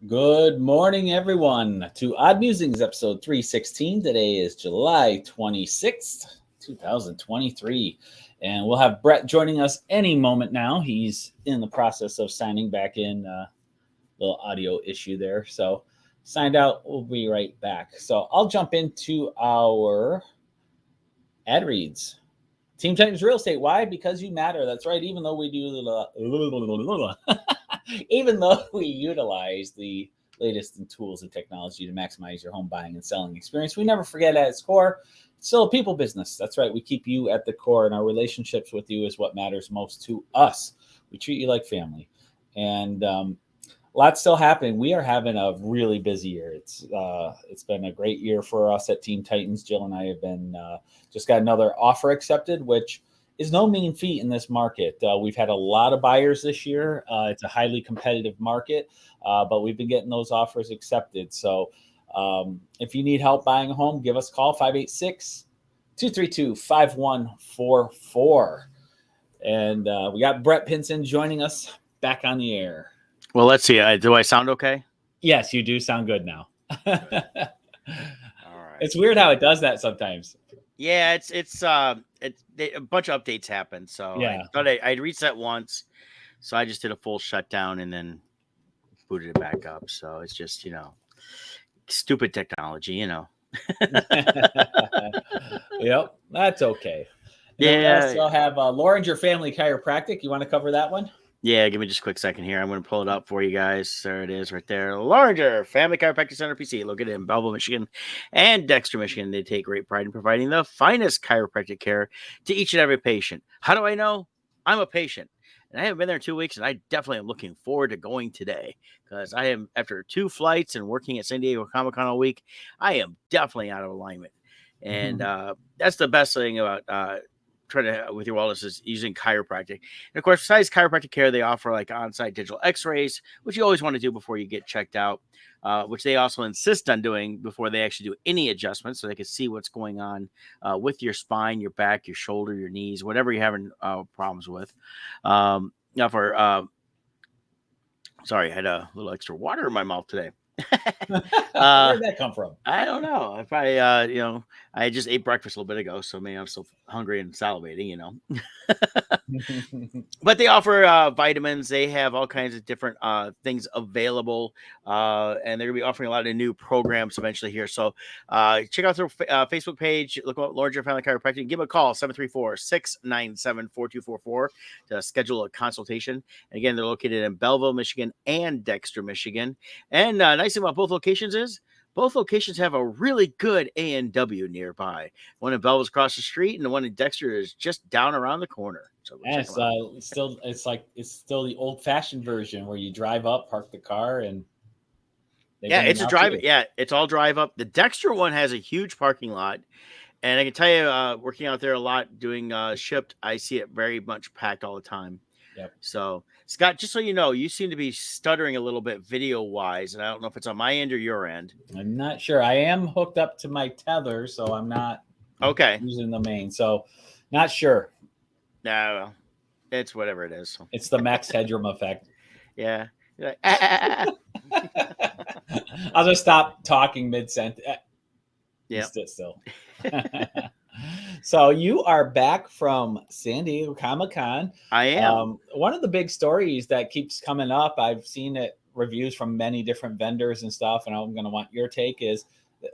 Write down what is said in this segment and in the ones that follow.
Good morning, everyone, to Odd Musings, episode 316. Today is July 26th, 2023, and we'll have Brett joining us any moment now. He's in the process of signing back in, little audio issue there. So signed out, we'll be right back. So I'll jump into our ad reads. Team Titans Real Estate. Why? Because you matter. That's right. Even though we even though we utilize the latest in tools and technology to maximize your home buying and selling experience, we never forget at its core, it's still a people business. That's right. We keep you at the core, and our relationships with you is what matters most to us. We treat you like family. And lots still happening. We are having a really busy year. It's been a great year for us at Team Titans. Jill and I have been just got another offer accepted, which is no mean feat in this market. We've had a lot of buyers this year. It's a highly competitive market, but we've been getting those offers accepted. So if you need help buying a home, give us a call, 586-232-5144. And we got Brett Pinson joining us back on the air. Well, let's see. Do I sound okay? Yes, you do sound good now. All right. It's weird how it does that sometimes. Yeah, it's a bunch of updates happened, so Yeah. I thought I'd reset once, so I just did a full shutdown and then booted it back up. So it's just stupid technology, Yep, that's okay. And yeah. we also have Loringer Family Chiropractic. You want to cover that one? Yeah, give me just a quick second here. I'm going to pull it up for you guys. There it is right there. Loringer Family Chiropractic Center, PC, located in Belleville, Michigan and Dexter, Michigan. They take great pride in providing the finest chiropractic care to each and every patient. How do I know? I'm a patient, and I haven't been there in 2 weeks, and I definitely am looking forward to going today because I am, after 2 flights and working at San Diego Comic-Con all week, I am definitely out of alignment. And that's the best thing about trying to with your wellness is using chiropractic. And of course, besides chiropractic care, they offer like on-site digital x-rays, which you always want to do before you get checked out, which they also insist on doing before they actually do any adjustments, so they can see what's going on with your spine, your back, your shoulder, your knees, whatever you're having problems with. Now sorry, I had a little extra water in my mouth today. Where did that come from? I don't know. I probably, I just ate breakfast a little bit ago, so maybe I'm still hungry and salivating, But they offer vitamins. They have all kinds of different things available, and they're going to be offering a lot of new programs eventually here. So check out their Facebook page. Look up Loringer Family Chiropractic. Give them a call, 734-697-4244 to schedule a consultation. And again, they're located in Belleville, Michigan and Dexter, Michigan. And nice thing about both locations is both locations have a really good A&W nearby. One in Belleville's across the street, and the one in Dexter is just down around the corner. So it's still the old-fashioned version where you drive up, park the car, and it's a drive. Yeah, it's all drive up. The Dexter one has a huge parking lot, and I can tell you, working out there a lot, doing shipped, I see it very much packed all the time. Yep. So, Scott, just so you know, you seem to be stuttering a little bit video-wise, and I don't know if it's on my end or your end. I'm not sure. I am hooked up to my tether, so I'm not using the main. So, not sure. No, it's whatever it is. It's the Max Headroom effect. Yeah. Like, I'll just stop talking mid-sentence. Yeah. Still. So you are back from San Diego Comic-Con. I am. One of the big stories that keeps coming up, I've seen it reviews from many different vendors and stuff, and I'm going to want your take, is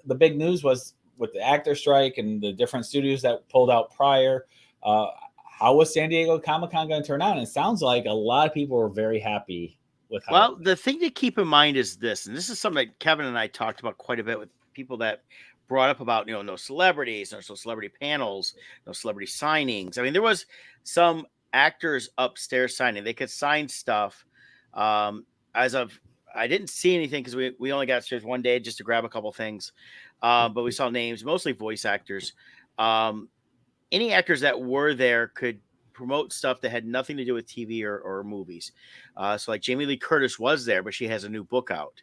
the big news was with the actor strike and the different studios that pulled out prior. How was San Diego Comic-Con going to turn out? And it sounds like a lot of people were very happy with how. Well, the thing to keep in mind is this, and this is something that Kevin and I talked about quite a bit with people that brought up about, no celebrities, no celebrity panels, no celebrity signings. I mean, there was some actors upstairs signing. They could sign stuff as of I didn't see anything because we only got upstairs one day just to grab a couple things, but we saw names, mostly voice actors. Um, any actors that were there could promote stuff that had nothing to do with TV or movies. So like Jamie Lee Curtis was there, but she has a new book out.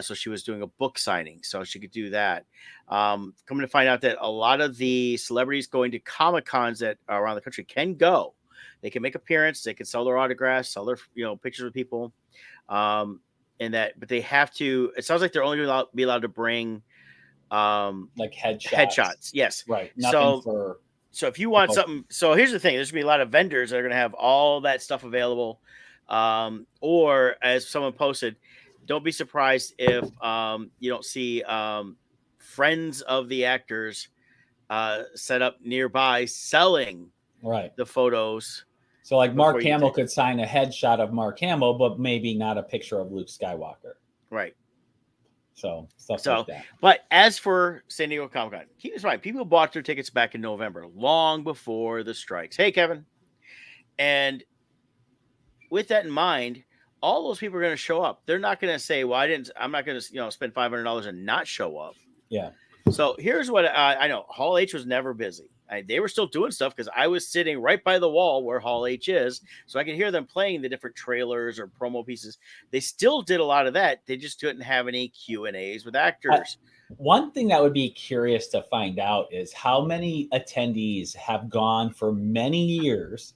So she was doing a book signing, so she could do that. Coming to find out that a lot of the celebrities going to Comic Cons that are around the country can go. They can make appearance. They can sell their autographs, sell their pictures with people. Um, and that, but they have to. It sounds like they're only allowed, be allowed to bring like headshots. headshots. Yes. Right. Nothing So for so if you want something, so here's the thing: there's gonna be a lot of vendors that are gonna have all that stuff available. Or as someone posted, don't be surprised if you don't see friends of the actors set up nearby selling right. the photos. So like before Mark you Hamill take- could sign a headshot of Mark Hamill, but maybe not a picture of Luke Skywalker. Right. So stuff So, like that. but as for San Diego Comic Con, keep this in mind: people bought their tickets back in November, long before the strikes. Hey, Kevin. And with that in mind, all those people are going to show up. They're not going to say, "Well, I'm not going to, spend $500 and not show up." Yeah. So here's what I know: Hall H was never busy. They were still doing stuff because I was sitting right by the wall where Hall H is, so I could hear them playing the different trailers or promo pieces. They still did a lot of that. They just couldn't have any Q&As with actors. One thing that would be curious to find out is how many attendees have gone for many years,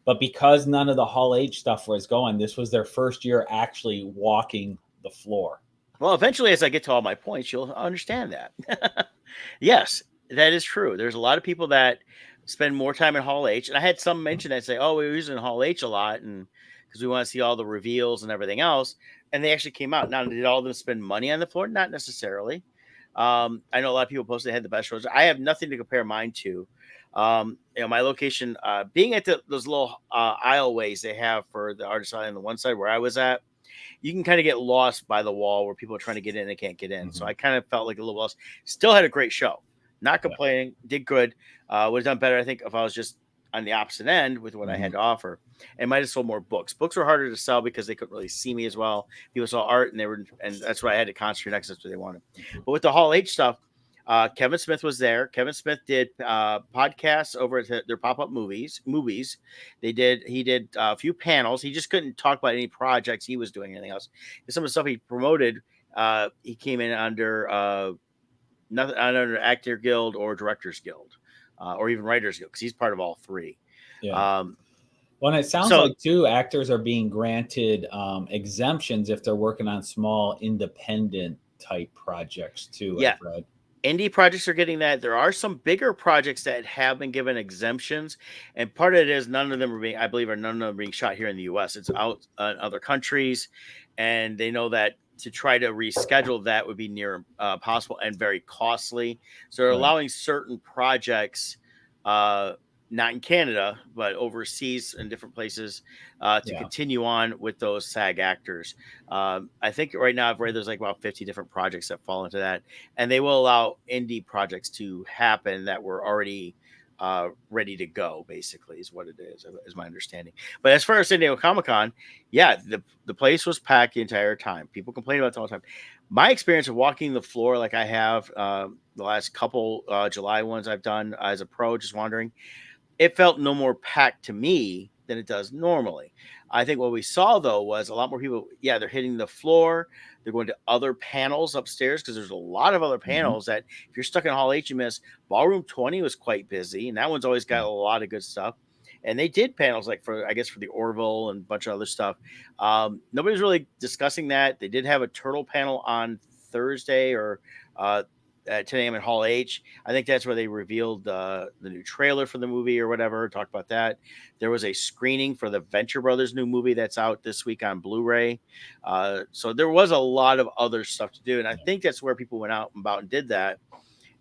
but because none of the Hall H stuff was going, this was their first year actually walking the floor. Well, eventually, as I get to all my points, you'll understand that. Yes, that is true. There's a lot of people that spend more time in Hall H, and I had some mention that say, "Oh, we were using Hall H a lot, and because we want to see all the reveals and everything else." And they actually came out. Now, did all of them spend money on the floor? Not necessarily. I know a lot of people posted they had the best shows. I have nothing to compare mine to. My location, being at those little aisleways they have for the artist side on the one side where I was at, you can kind of get lost by the wall where people are trying to get in and can't get in. So I kind of felt like a little lost. Still had a great show. Not complaining. Did good. Would have done better, I think, if I was just on the opposite end with what I had to offer. And might have sold more books. Books were harder to sell because they couldn't really see me as well. People saw art and that's what I had to concentrate next. That's what they wanted. But with the Hall H stuff, Kevin Smith was there. Kevin Smith did podcasts over at their pop-up movies. He did a few panels. He just couldn't talk about any projects he was doing, anything else. Some of the stuff he promoted, he came in under nothing under Actor Guild or Directors Guild, or even Writers Guild, because he's part of all three. Yeah. Well, and it sounds like too, actors are being granted exemptions if they're working on small independent type projects too. Yeah. I've read. Indie projects are getting that. There are some bigger projects that have been given exemptions, and part of it is none of them are being shot here in the U.S. It's out in other countries, and they know that to try to reschedule that would be near possible and very costly. So they're allowing certain projects, not in Canada, but overseas in different places, to continue on with those SAG actors. I think right now I've read there's like about 50 different projects that fall into that, and they will allow indie projects to happen that were already ready to go, basically, is what it is my understanding. But as far as San Diego Comic-Con, yeah, the place was packed the entire time. People complain about it all the time. My experience of walking the floor like I have the last couple July ones I've done as a pro, just wandering, it felt no more packed to me than it does normally. I think what we saw, though, was a lot more people. Yeah, they're hitting the floor. They're going to other panels upstairs because there's a lot of other panels that if you're stuck in Hall H, you miss. Ballroom 20 was quite busy, and that one's always got a lot of good stuff. And they did panels like for the Orville and a bunch of other stuff. Nobody's really discussing that. They did have a turtle panel on Thursday or at 10 a.m. at Hall H. I think that's where they revealed the new trailer for the movie or whatever. Talked about that. There was a screening for the Venture Brothers new movie that's out this week on Blu-ray. So there was a lot of other stuff to do. And I think that's where people went out and about and did that.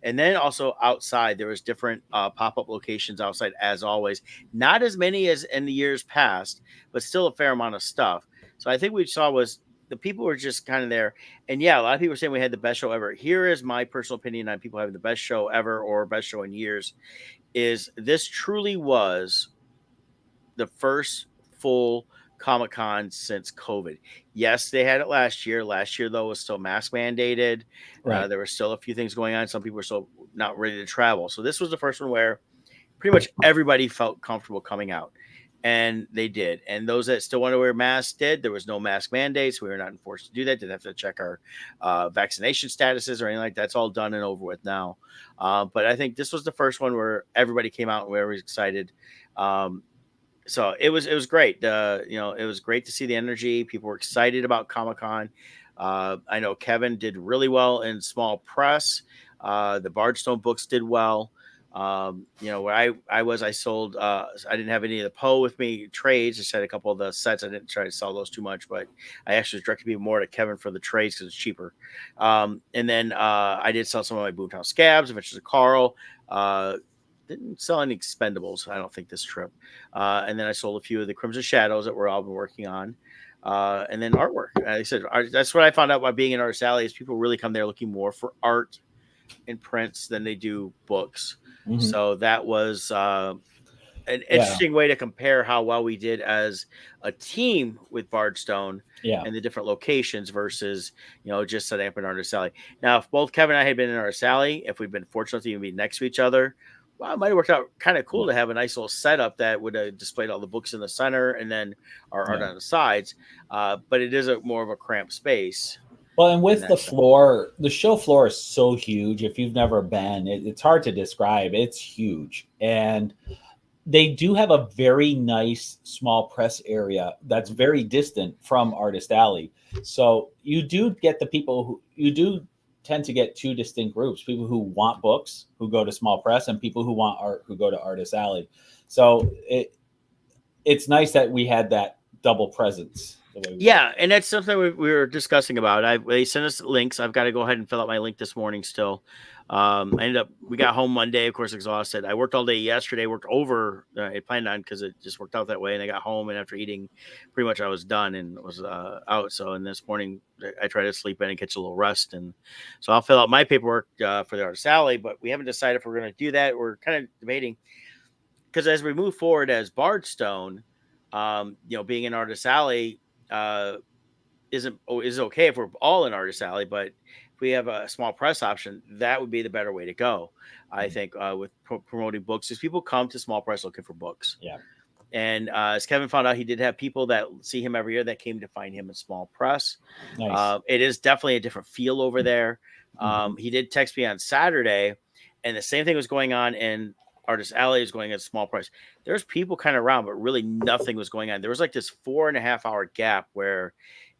And then also outside, there was different pop-up locations outside, as always. Not as many as in the years past, but still a fair amount of stuff. So I think what we saw was the people were just kind of there. And yeah, a lot of people are saying we had the best show ever. Here is my personal opinion on people having the best show ever or best show in years, is this truly was the first full Comic-Con since COVID. Yes, they had it last year. Last year, though, was still mask mandated. Right. There were still a few things going on. Some people were still not ready to travel. So this was the first one where pretty much everybody felt comfortable coming out. And they did. And those that still want to wear masks did. There was no mask mandates. We were not enforced to do that. Didn't have to check our vaccination statuses or anything like that. That's all done and over with now. But I think this was the first one where everybody came out and we were excited. Um, so it was great. It was great to see the energy. People were excited about Comic Con. I know Kevin did really well in small press. The Bardstone books did well. Where I sold. I didn't have any of the Poe with me trades. I just had a couple of the sets. I didn't try to sell those too much, but I actually directed people more to Kevin for the trades because it's cheaper. And then I did sell some of my Boomtown Scabs, Adventures of Carl. Didn't sell any expendables, I don't think, this trip. And then I sold a few of the Crimson Shadows that we're all been working on. And then artwork. I said that's what I found out by being in Artist Alley is people really come there looking more for art and prints than they do books. Mhm. So that was an interesting way to compare how well we did as a team with Bardstone and the different locations versus, just setting up in Artist Alley. Now, if both Kevin and I had been in Artist Alley, if we'd been fortunate to even be next to each other, well, it might have worked out kind of cool to have a nice little setup that would have displayed all the books in the center and then our art on the sides. But it is more of a cramped space. Well, and with the floor, the show floor is so huge. If you've never been, it's hard to describe. It's huge. And they do have a very nice small press area that's very distant from Artist Alley. So you do get the people who you do tend to get two distinct groups: people who want books who go to small press, and people who want art who go to Artist Alley. So it's nice that we had that double presence. Yeah, and that's something we were discussing about. They sent us links. I've got to go ahead and fill out my link this morning still. We got home Monday, of course, exhausted. I worked all day yesterday, worked over. I planned on because it just worked out that way. And I got home, and after eating, pretty much I was done and was out. So, and this morning I tried to sleep in and catch a little rest. And so I'll fill out my paperwork for the Artist Alley, but we haven't decided if we're going to do that. We're kind of debating because as we move forward as Bardstone, being in Artist Alley, is okay if we're all in Artist Alley, but if we have a small press option, that would be the better way to go. I think with promoting books, is people come to small press looking for books. Yeah. And as Kevin found out, he did have people that see him every year that came to find him in small press. Nice. It is definitely a different feel over there. He did text me on Saturday, and the same thing was going on in Artist Alley is going at small price. There's people kind of around, but really nothing was going on. There was like this 4.5 hour gap where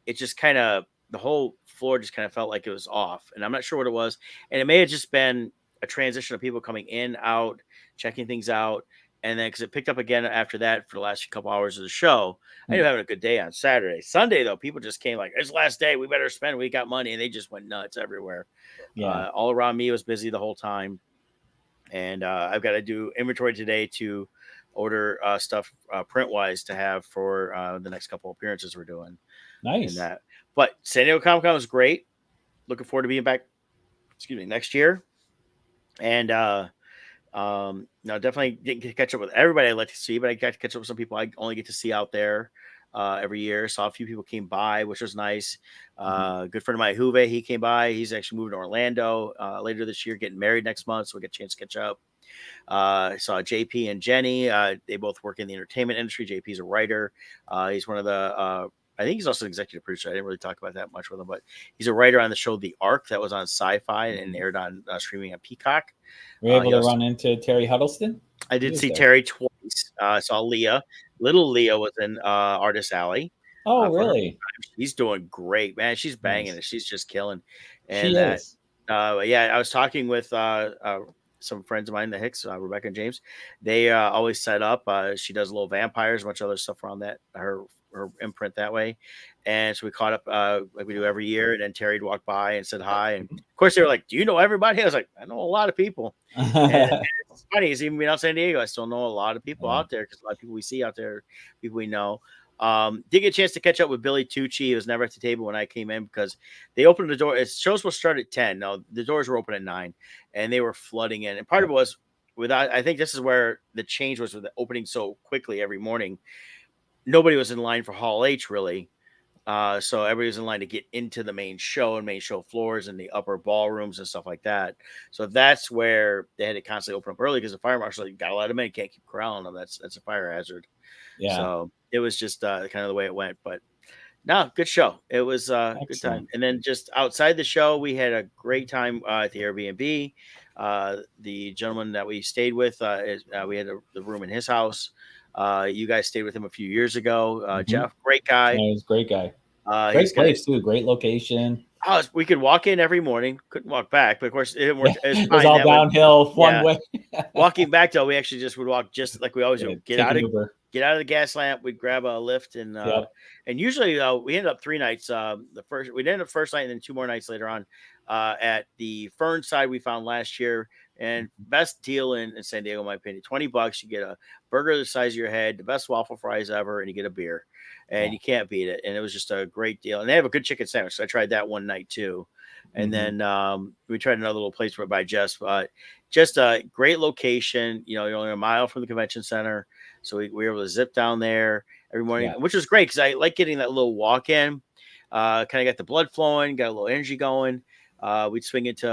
it just kind of, the whole floor just kind of felt like it was off. And I'm not sure what it was. And it may have just been a transition of people coming in, out, checking things out. And then because it picked up again after that for the last couple hours of the show, I ended up having a good day on Saturday. Sunday, though, people just came like, it's the last day. We better spend. We got money. And they just went nuts everywhere. Yeah. All around me, it was busy the whole time. And I've got to do inventory today to order stuff print wise to have for the next couple appearances we're doing. Nice. That. But San Diego Comic Con was great. Looking forward to being back, next year. And definitely didn't get to catch up with everybody I'd like to see, but I got to catch up with some people I only get to see out there every year. Saw a few people came by, which was nice. Good friend of mine, Juve, he came by. He's actually moving to Orlando later this year, getting married next month, so we get a chance to catch up. I saw JP and Jenny. They both work in the entertainment industry. JP's a writer. He's one of the I think he's also an executive producer. I didn't really talk about that much with him, but he's a writer on the show The Ark that was on Sci-Fi and aired on streaming on Peacock. Were you able to run into Terry Huddleston? I did see Terry twice. I saw Leah. Little Leah was in Artist Alley. Oh, really? She's doing great, man. She's banging it. She's just killing. And she is. I was talking with some friends of mine, the Hicks, Rebecca and James. They always set up. She does little vampires, a bunch of other stuff around that. Her imprint that way. And so we caught up like we do every year. And then Terry'd walk by and said hi. And of course they were like, do you know everybody? I was like, I know a lot of people. And it's funny, is even being out San Diego, I still know a lot of people out there because a lot of people we see out there, people we know. Did get a chance to catch up with Billy Tucci. He was never at the table when I came in because they opened the door. Shows will start at 10. No, the doors were open at 9 and they were flooding in. And part of it was I think this is where the change was with the opening so quickly every morning. nobody was in line for Hall H really. So everybody was in line to get into the main show and main show floors and the upper ballrooms and stuff like that. So that's where they had to constantly open up early because the fire marshal got a lot of men, can't keep corralling them. That's a fire hazard. Yeah. So it was just kind of the way it went. But no, good show. It was a good time. Excellent. And then just outside the show, we had a great time at the Airbnb. The gentleman that we stayed with, we had the room in his house. You guys stayed with him a few years ago. Mhm. Jeff, great guy. Yeah, he's a great guy. He's Great gonna. place too. Great location. We could walk in every morning. Couldn't walk back, but of course it didn't Yeah, work. It's it was fine all that way. downhill one Yeah, way. walking back though, we actually just would walk just like we always Yeah, do. take an Uber. Get out of the gas lamp. We'd grab a lift Yep. and usually we ended up 3 nights. We ended up first night and then 2 more nights later on at the Fern side we found last year. And best deal in San Diego, in my opinion. $20, you get a burger the size of your head, the best waffle fries ever, and you get a beer, Yeah. and you can't beat it. And it was just a great deal. And they have a good chicken sandwich, so I tried that one night too. And Mhm. then we tried another little place by Jess, but just a great location. You know, you're only a mile from the convention center, so we were able to zip down there every morning, Yeah. which was great because I like getting that little walk in. Kind of got the blood flowing, got a little energy going. We'd swing into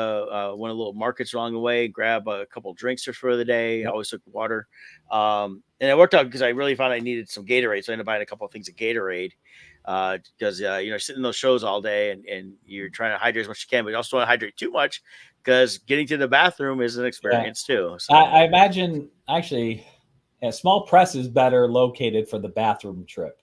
one of the little markets along the way, grab a couple drinks for the day. I Yep. always took water. And it worked out because I really found I needed some Gatorade. So I ended up buying a couple of things of Gatorade because, sitting in those shows all day and you're trying to hydrate as much as you can, but you also don't want to hydrate too much because getting to the bathroom is an Yeah. experience too. So I imagine actually a small press is better located for the bathroom trip.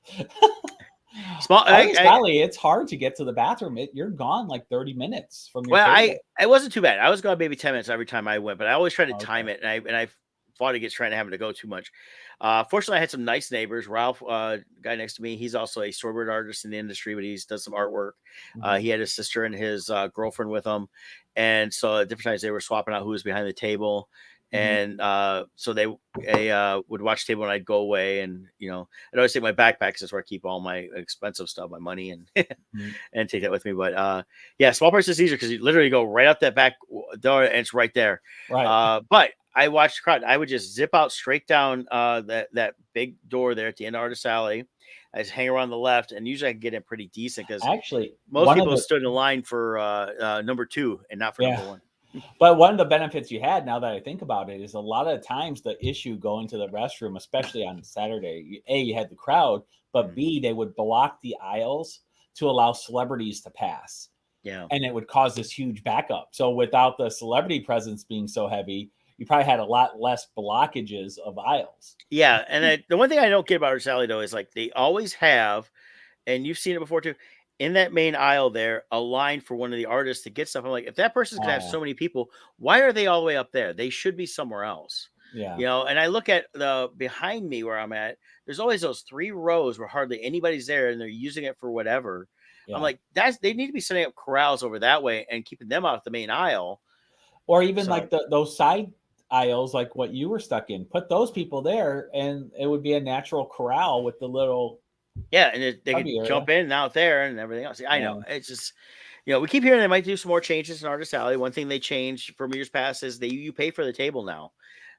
small, Artist Alley, it's hard to get to the bathroom. You're gone like 30 minutes from your Well, table. it wasn't too bad. I was going maybe 10 minutes every time I went, but I always try to time Okay. it, and I fought against trying to have to go too much. Fortunately, I had some nice neighbors. Ralph, guy next to me, he's also a storyboard artist in the industry, but he does some artwork. Mhm. He had his sister and his girlfriend with him, and so at different times they were swapping out who was behind the table. Mhm. And so they would watch the table and I'd go away, and I'd always take my backpack because that's where I keep all my expensive stuff, my money, and Mhm. and take that with me. But yeah, small price is easier because you literally go right out that back door and it's right there. Right. But I watched the crowd. I would just zip out straight down that big door there at the end of Artist Alley. I just hang around the left, and usually I can get in pretty decent because Actually, most people stood in line for number 2 and not for yeah. number 1. But one of the benefits you had, now that I think about it, is a lot of times the issue going to the restroom, especially on Saturday, A, you had the crowd, but Mhm. B, they would block the aisles to allow celebrities to pass. Yeah. And it would cause this huge backup. So without the celebrity presence being so heavy, you probably had a lot less blockages of aisles. Yeah. And the one thing I don't get about Artist Alley, though, is like they always have, and you've seen it before too, in that main aisle there, a line for one of the artists to get stuff. I'm like, if that person's gonna have Oh, so many people, why are they all the way up there? They should be somewhere else. yeah, And I look at the behind me where I'm at, there's always those 3 rows where hardly anybody's there and they're using it for whatever. I'm yeah. like, they need to be setting up corrals over that way and keeping them out the main aisle. Or even So like those side aisles, like what you were stuck in, put those people there, and it would be a natural corral with the little yeah, and they could cubby area. jump in and out there and everything else. I know Yeah. it's just we keep hearing they might do some more changes in Artist Alley. One thing they changed from years past is you pay for the table now.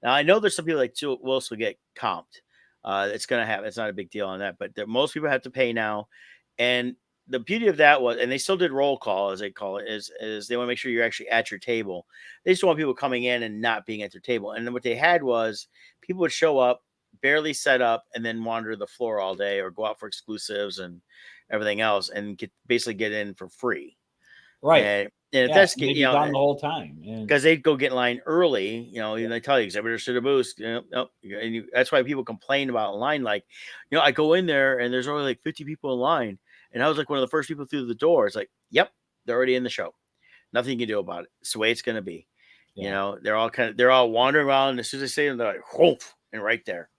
Now I know there's some people like Willis will get comped. It's gonna happen. It's not a big deal on that, but most people have to pay now. And the beauty of that was, and they still did roll call as they call it, is they want to make sure you're actually at your table. They just want people coming in and not being at their table. And then what they had was people would show up, barely set up, and then wander the floor all day or go out for exclusives and everything else, and basically get in for free. Right. And if Yeah. that's And they'd be gone the whole time. And because they'd go get in line early, yeah. and they tell you exhibitors to the booth, nope, that's why people complain about line. Like, I go in there and there's only like 50 people in line, and I was like one of the first people through the door. It's like, yep, they're already in the show. Nothing you can do about it. It's the way it's going to be. Yeah. They're all wandering around. And as soon as they say them, they're like, whoof, and right there.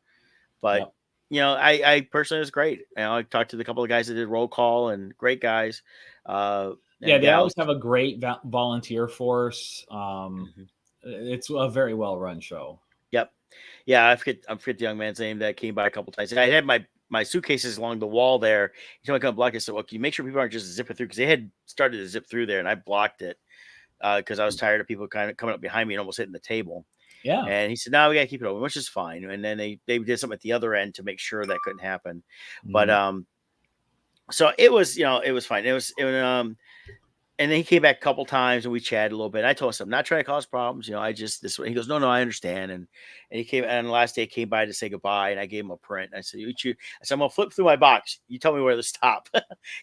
But Yep. I personally was great. I talked to the couple of guys that did roll call and great guys. Yeah, And they gals. always have a great volunteer force. Mhm. It's a very well run show. Yep. Yeah, I forget the young man's name that came by a couple times. I had my suitcases along the wall there. He told me to come block it. So, well, can you make sure people aren't just zipping through? Because they had started to zip through there, and I blocked it because I was tired of people kind of coming up behind me and almost hitting the table. Yeah. And he said, "No, we got to keep it open," which is fine. And then they did something at the other end to make sure that couldn't happen. But Mhm. so it was, it was fine. And then he came back a couple times and we chatted a little bit. I told him, I'm not trying to cause problems. I just this way. He goes, no, I understand. And he came, and the last day came by to say goodbye, and I gave him a print. I said, I said, I'm gonna flip through my box. You tell me where to stop,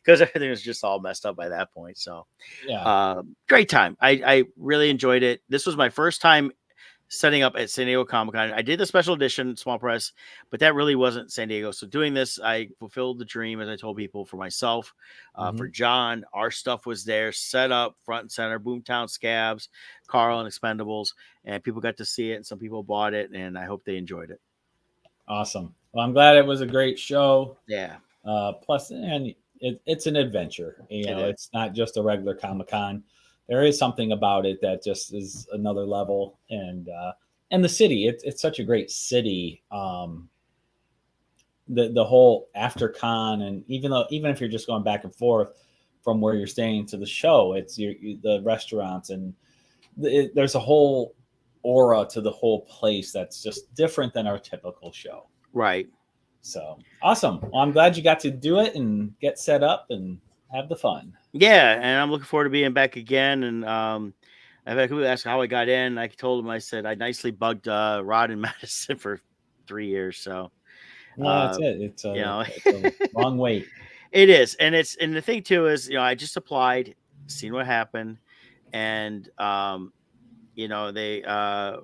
because everything was just all messed up by that point. So Yeah. great time. I really enjoyed it. This was my first time setting up at San Diego Comic Con. I did the special edition small press, but that really wasn't San Diego. So doing this, I fulfilled the dream, as I told people, for myself, for Mhm. John. Our stuff was there, set up front and center, Boomtown Scabs, Carl, and Expendables, and people got to see it, and some people bought it, and I hope they enjoyed it. Awesome. Well, I'm glad it was a great show. Yeah, Plus, and it's an adventure. it is. It's not just a regular Comic Con. There is something about it that just is another level. And the city, it's such a great city. The whole after con, and even if you're just going back and forth from where you're staying to the show, it's the restaurants, and there's a whole aura to the whole place that's just different than our typical show. Right. So awesome. Well, I'm glad you got to do it and get set up and have the fun. Yeah, and I'm looking forward to being back again. And I've had people ask how I got in. I told them, I said I nicely bugged Rod and Madison for 3 years. So Well, that's uh, it. you know, It's a long wait. it is, and the thing too is, I just applied, seen what happened, and they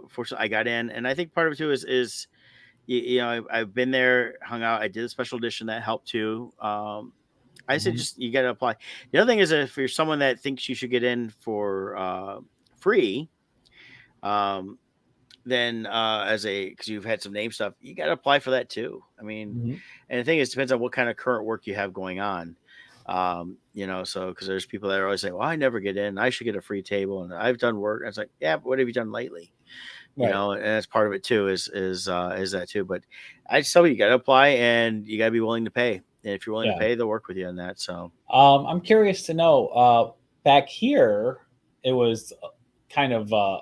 fortunately I got in, and I think part of it too is I've been there, hung out, I did a special edition that helped too. I said, Mhm. just you got to apply. The other thing is, if you're someone that thinks you should get in for free, um, then as a because you've had some name stuff, you got to apply for that too. I mean, Mhm. and the thing is, depends on what kind of current work you have going on. So because there's people that are always saying, "Well, I never get in. I should get a free table," and I've done work. And it's like, yeah, but what have you done lately? Right. And that's part of it too. Is that too? But I just tell you, you got to apply, and you got to be willing to pay. And if you're willing to Yeah. pay, they'll work with you on that. So I'm curious to know. Back here, it was kind of I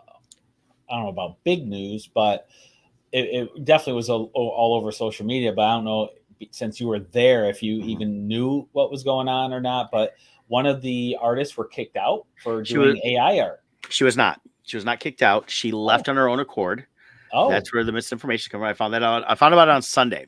don't know about big news, but it definitely was all over social media. But I don't know, since you were there, if you mhm. even knew what was going on or not. But one of the artists were kicked out for she was doing AI art. she was not she was not kicked out. She left Oh, on her own accord. oh, That's where the misinformation came from. I found that out. I found about it on Sunday.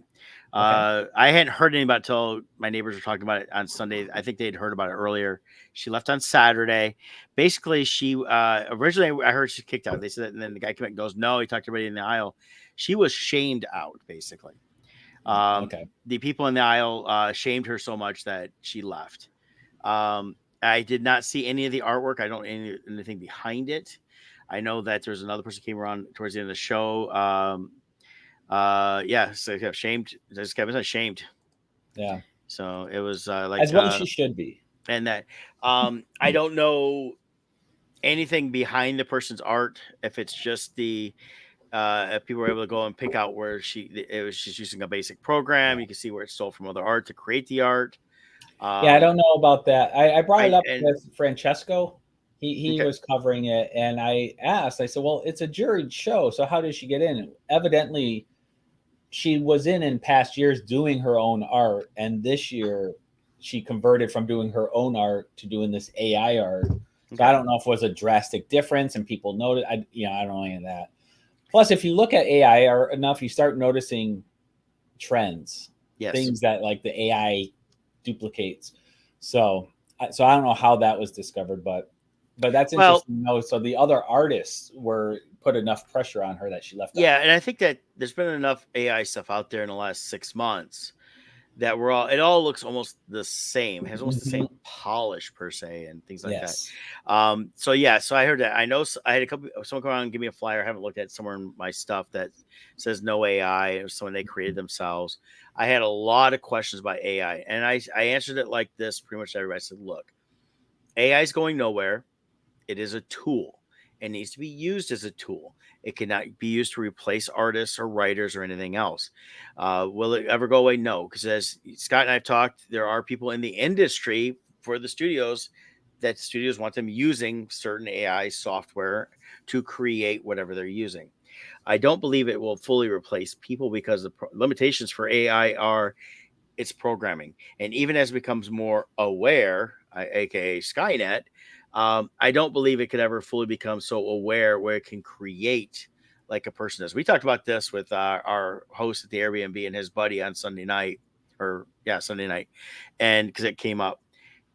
okay, I hadn't heard anything about it until my neighbors were talking about it on Sunday. I think they'd heard about it earlier. She left on Saturday. Basically, she originally I heard she kicked out. They said that, and then the guy came back and goes, "No, he talked to everybody in the aisle." She was shamed out, basically. okay, The people in the aisle shamed her so much that she left. I did not see any of the artwork. I don't know anything behind it. I know that there's another person came around towards the end of the show. Yeah, so yeah, shamed. This guy was ashamed. yeah, So it was as well as she should be. and that I don't know anything behind the person's art. If it's just if people were able to go and pick out where it was just using a basic program, you can see where it stole from other art to create the art. Yeah, I Um, don't know about that. I brought it I up and with Francesco. He okay, was covering it, and I asked. I said, "Well, it's a juried show, so how did she get in?" Evidently, she was in past years doing her own art, and this year she converted from doing her own art to doing this AI art. So I okay, don't know if it was a drastic difference, and people noted. I don't know any of that. Plus, if you look at AI art enough, you start noticing trends, yes. things that like the AI duplicates. So, so I don't know how that was discovered, but that's Well, interesting to know. So the other artists were put enough pressure on her that she left yeah, on. and I think that there's been enough AI stuff out there in the last 6 months that it all looks almost the same, has almost the Mhm. same polish per se, and things like that. Yes. So yeah, so I heard that. I know I had a couple someone come around and give me a flyer. I haven't looked at somewhere in my stuff that says no AI. It was someone they created themselves. I had a lot of questions about AI, and I answered it like this pretty much to everybody. I said, look, AI is going nowhere. It is a tool. It needs to be used as a tool. It cannot be used to replace artists or writers or anything else. Will it ever go away? No, because as Scott and I have talked, there are people in the industry for the studios that studios want them using certain AI software to create whatever they're using. I don't believe it will fully replace people because the limitations for AI are its programming. And even as it becomes more aware, aka Skynet, I don't believe it could ever fully become so aware where it can create like a person is. We talked about this with our host at the Airbnb and his buddy on Sunday night, or yeah, Sunday night, and because it came up,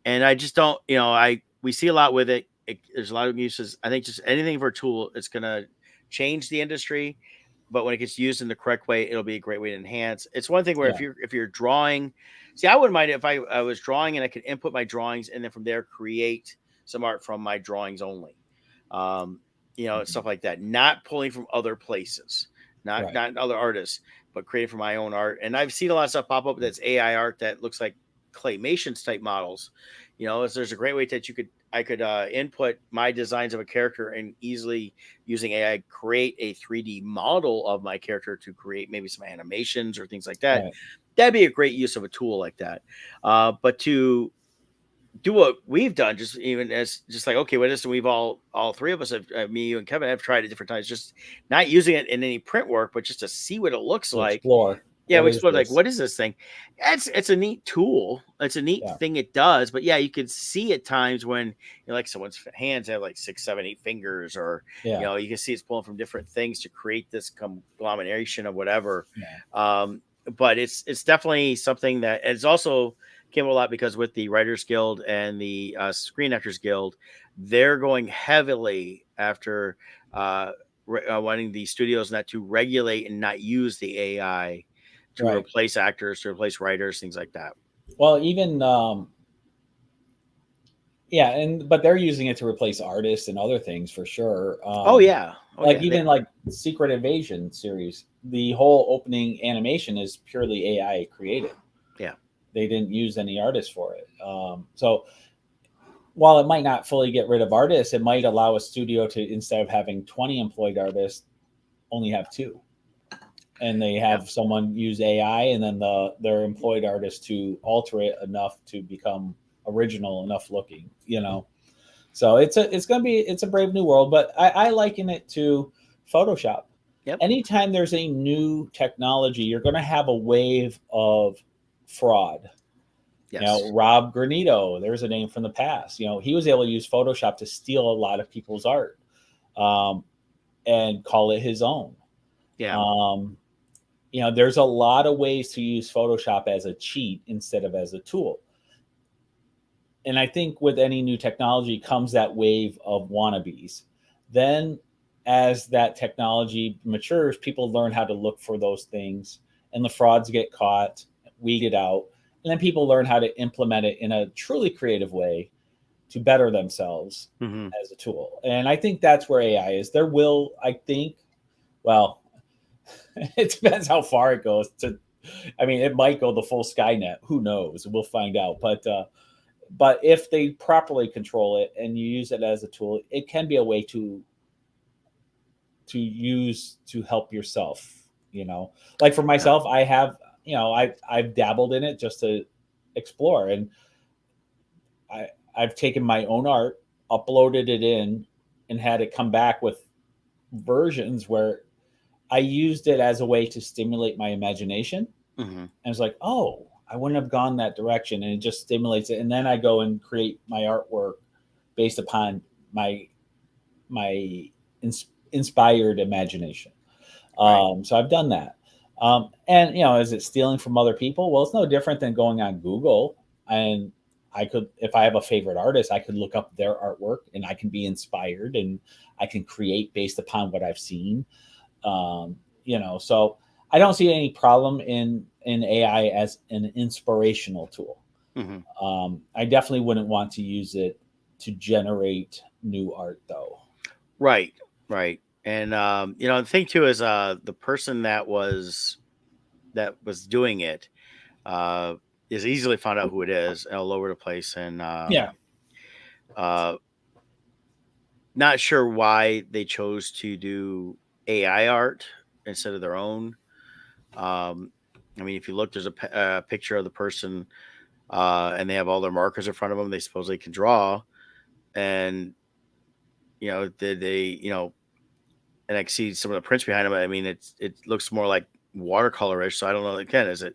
and I just don't, I we see a lot with it. There's a lot of uses. I think just anything for a tool, it's gonna change the industry, but when it gets used in the correct way, it'll be a great way to enhance. It's one thing where Yeah. if you're drawing, see, I wouldn't mind if I was drawing and I could input my drawings and then from there create some art from my drawings only. Um, Mhm. stuff like that. Not pulling from other places, Right. not other artists, but creating from my own art. And I've seen a lot of stuff pop up that's AI art that looks like claymations type models. There's a great way that I could input my designs of a character and easily using AI create a 3D model of my character to create maybe some animations or things like that. Right. That'd be a great use of a tool like that. But to do what we've done, just even as just like okay, what is we've all three of us have me, you, and Kevin have tried at different times, just not using it in any print work, but just to see what it looks To like. explore Yeah, what we is explored like this? what is this thing? It's a neat tool. It's a neat Yeah. thing it does, but yeah, you can see at times when like someone's hands have like 6, 7, 8 fingers, or Yeah. you can see it's pulling from different things to create this conglomeration of whatever. Yeah. Um, but it's definitely something that it's also came a lot because with the Writers Guild and the Screen Actors Guild, they're going heavily after wanting the studios not to regulate and not use the AI to Right. replace actors, to replace writers, things like that. Well, even yeah, and but they're using it to replace artists and other things for sure. Oh Like yeah, even like Secret Invasion series, the whole opening animation is purely AI created. yeah, They didn't use any artists for it. So while it might not fully get rid of artists, it might allow a studio to, instead of having 20 employed artists, only have two, and they yeah, have someone use AI, and then their employed artists to alter it enough to become original enough looking. So it's a brave new world, but I liken it to Photoshop. yep, Anytime there's a new technology, you're going to have a wave of fraud. yes, Rob Granito, there's a name from the past. He was able to use Photoshop to steal a lot of people's art, um, and call it his own. yeah, Um, there's a lot of ways to use Photoshop as a cheat instead of as a tool. And I think with any new technology comes that wave of wannabes. Then, as that technology matures, people learn how to look for those things, and the frauds get caught, weeded out, and then people learn how to implement it in a truly creative way to better themselves hmm as a tool. And I think that's where AI is. There will, I think, well, it depends how far it goes. I mean, it might go the full Skynet. Who knows? We'll find out. But if they properly control it and you use it as a tool, it can be a way to use to help yourself. Like for yeah, myself, I have I've dabbled in it just to explore, and I've taken my own art, uploaded it in, and had it come back with versions where I used it as a way to stimulate my imagination. hmm And it's like, oh, I wouldn't have gone that direction, and it just stimulates it. And then I go and create my artwork based upon my inspired imagination. right, So I've done that. And is it stealing from other people? Well, it's no different than going on Google, and I could, if I have a favorite artist, I could look up their artwork and I can be inspired and I can create based upon what I've seen. So I don't see any problem in AI as an inspirational tool. hmm I definitely wouldn't want to use it to generate new art, though. right, right. And the thing too is the person that was doing it uh is easily found out who it is all over the place, and Yeah, uh not sure why they chose to do AI art instead of their own. Um, I mean, if you look, there's a picture of the person, and they have all their markers in front of them. They supposedly can draw, and they and I can see some of the prints behind them. I mean, it looks more like watercolorish. So I don't know. Again, is it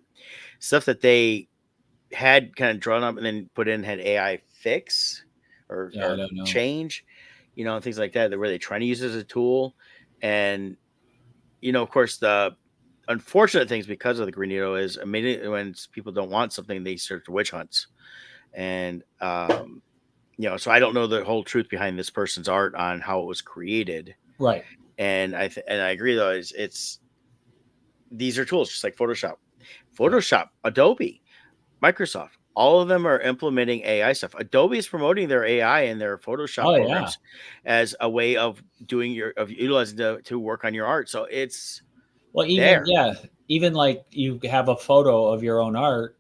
stuff that they had kind of drawn up and then put in, had AI fix Yeah, I or don't know. change, and things like that, where they're trying to use it as a tool. And, of course, the unfortunate things because of the Granito is immediately when people don't want something, they start to witch hunts. And, so I don't know the whole truth behind this person's art on how it was created. Right. And I agree though, it's these are tools just like Photoshop, Yeah. Adobe, Microsoft, all of them are implementing AI stuff. Adobe is promoting their AI and their Photoshop Oh yeah. programs as a way of utilizing to work on your art. So it's Well, there. even like you have a photo of your own art,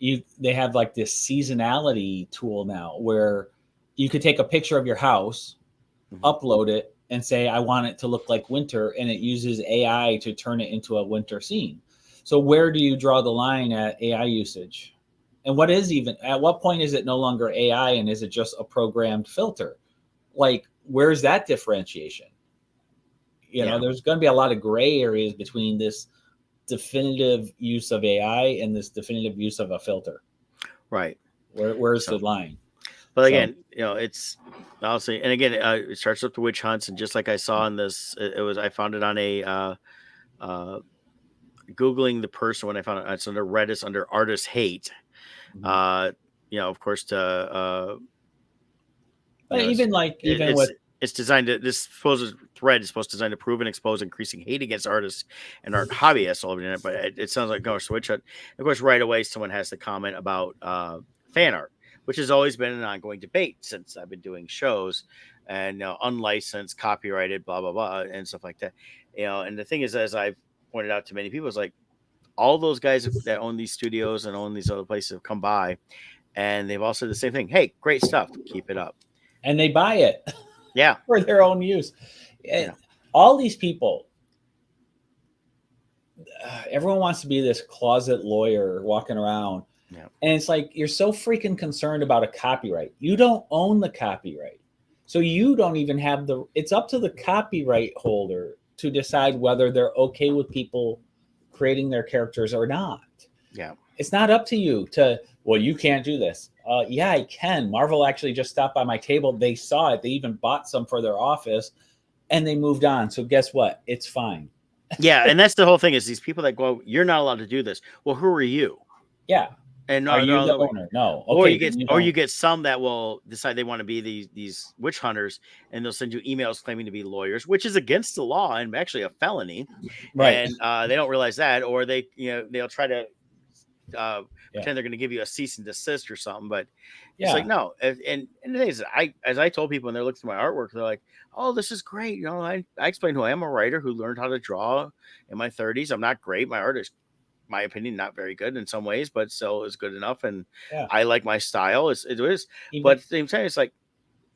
they have like this seasonality tool now where you could take a picture of your house, Mhm. upload it, and say I want it to look like winter, and it uses AI to turn it into a winter scene. So where do you draw the line at AI usage? And at what point is it no longer AI and is it just a programmed filter? Like, where's that differentiation? Yeah, There's going to be a lot of gray areas between this definitive use of AI and this definitive use of a filter. right. Where's the So, line? but So again, it's honestly, and again, it starts with the witch hunts, and just like I saw in this, it was I found it on a uh, googling the person when I found it. It's under Reddit under artist hate. mhm. Uh, of course, to But it's it, even it's with it's designed to this supposed thread is supposed to designed to prove and expose increasing hate against artists and art hobbyists all over the internet. But it sounds like switch it. Of course, right away someone has to comment about fan art, which has always been an ongoing debate since I've been doing shows, and unlicensed, copyrighted, blah blah blah, and stuff like that. And the thing is, as I've pointed out to many people, is like all those guys that own these studios and own these other places have come by, and they've all said the same thing. Hey, great stuff, keep it up. and they buy it Yeah, for their own use. yeah, All these people, everyone wants to be this closet lawyer walking around. yeah. And it's like you're so freaking concerned about a copyright. You don't own the copyright. So you don't even have it's up to the copyright holder to decide whether they're okay with people creating their characters or not. Yeah. It's not up to you well, you can't do this. Yeah, I can. Marvel actually just stopped by my table. They saw it. They even bought some for their office and they moved on. So guess what? It's fine. Yeah, and that's the whole thing is these people that go, you're not allowed to do this. Well, who are you? Yeah. And Are no, you no, the no. owner? No. Or Okay, you then get you or don't. you get some that will decide they want to be these witch hunters, and they'll send you emails claiming to be lawyers, which is against the law and actually a felony. Right. And they don't realize that, or they'll try to uh, Yeah. pretend they're going to give you a cease and desist or something. But it's like Yeah. no. And the thing is, as I told people when they're looking through my artwork, they're like, "Oh, this is great." I explained who I am. A writer who learned how to draw in my 30s. I'm not great. My art is, my opinion, not very good in some ways, but still is good enough. And Yeah. I like my style. It is. But Even at the same time, it's like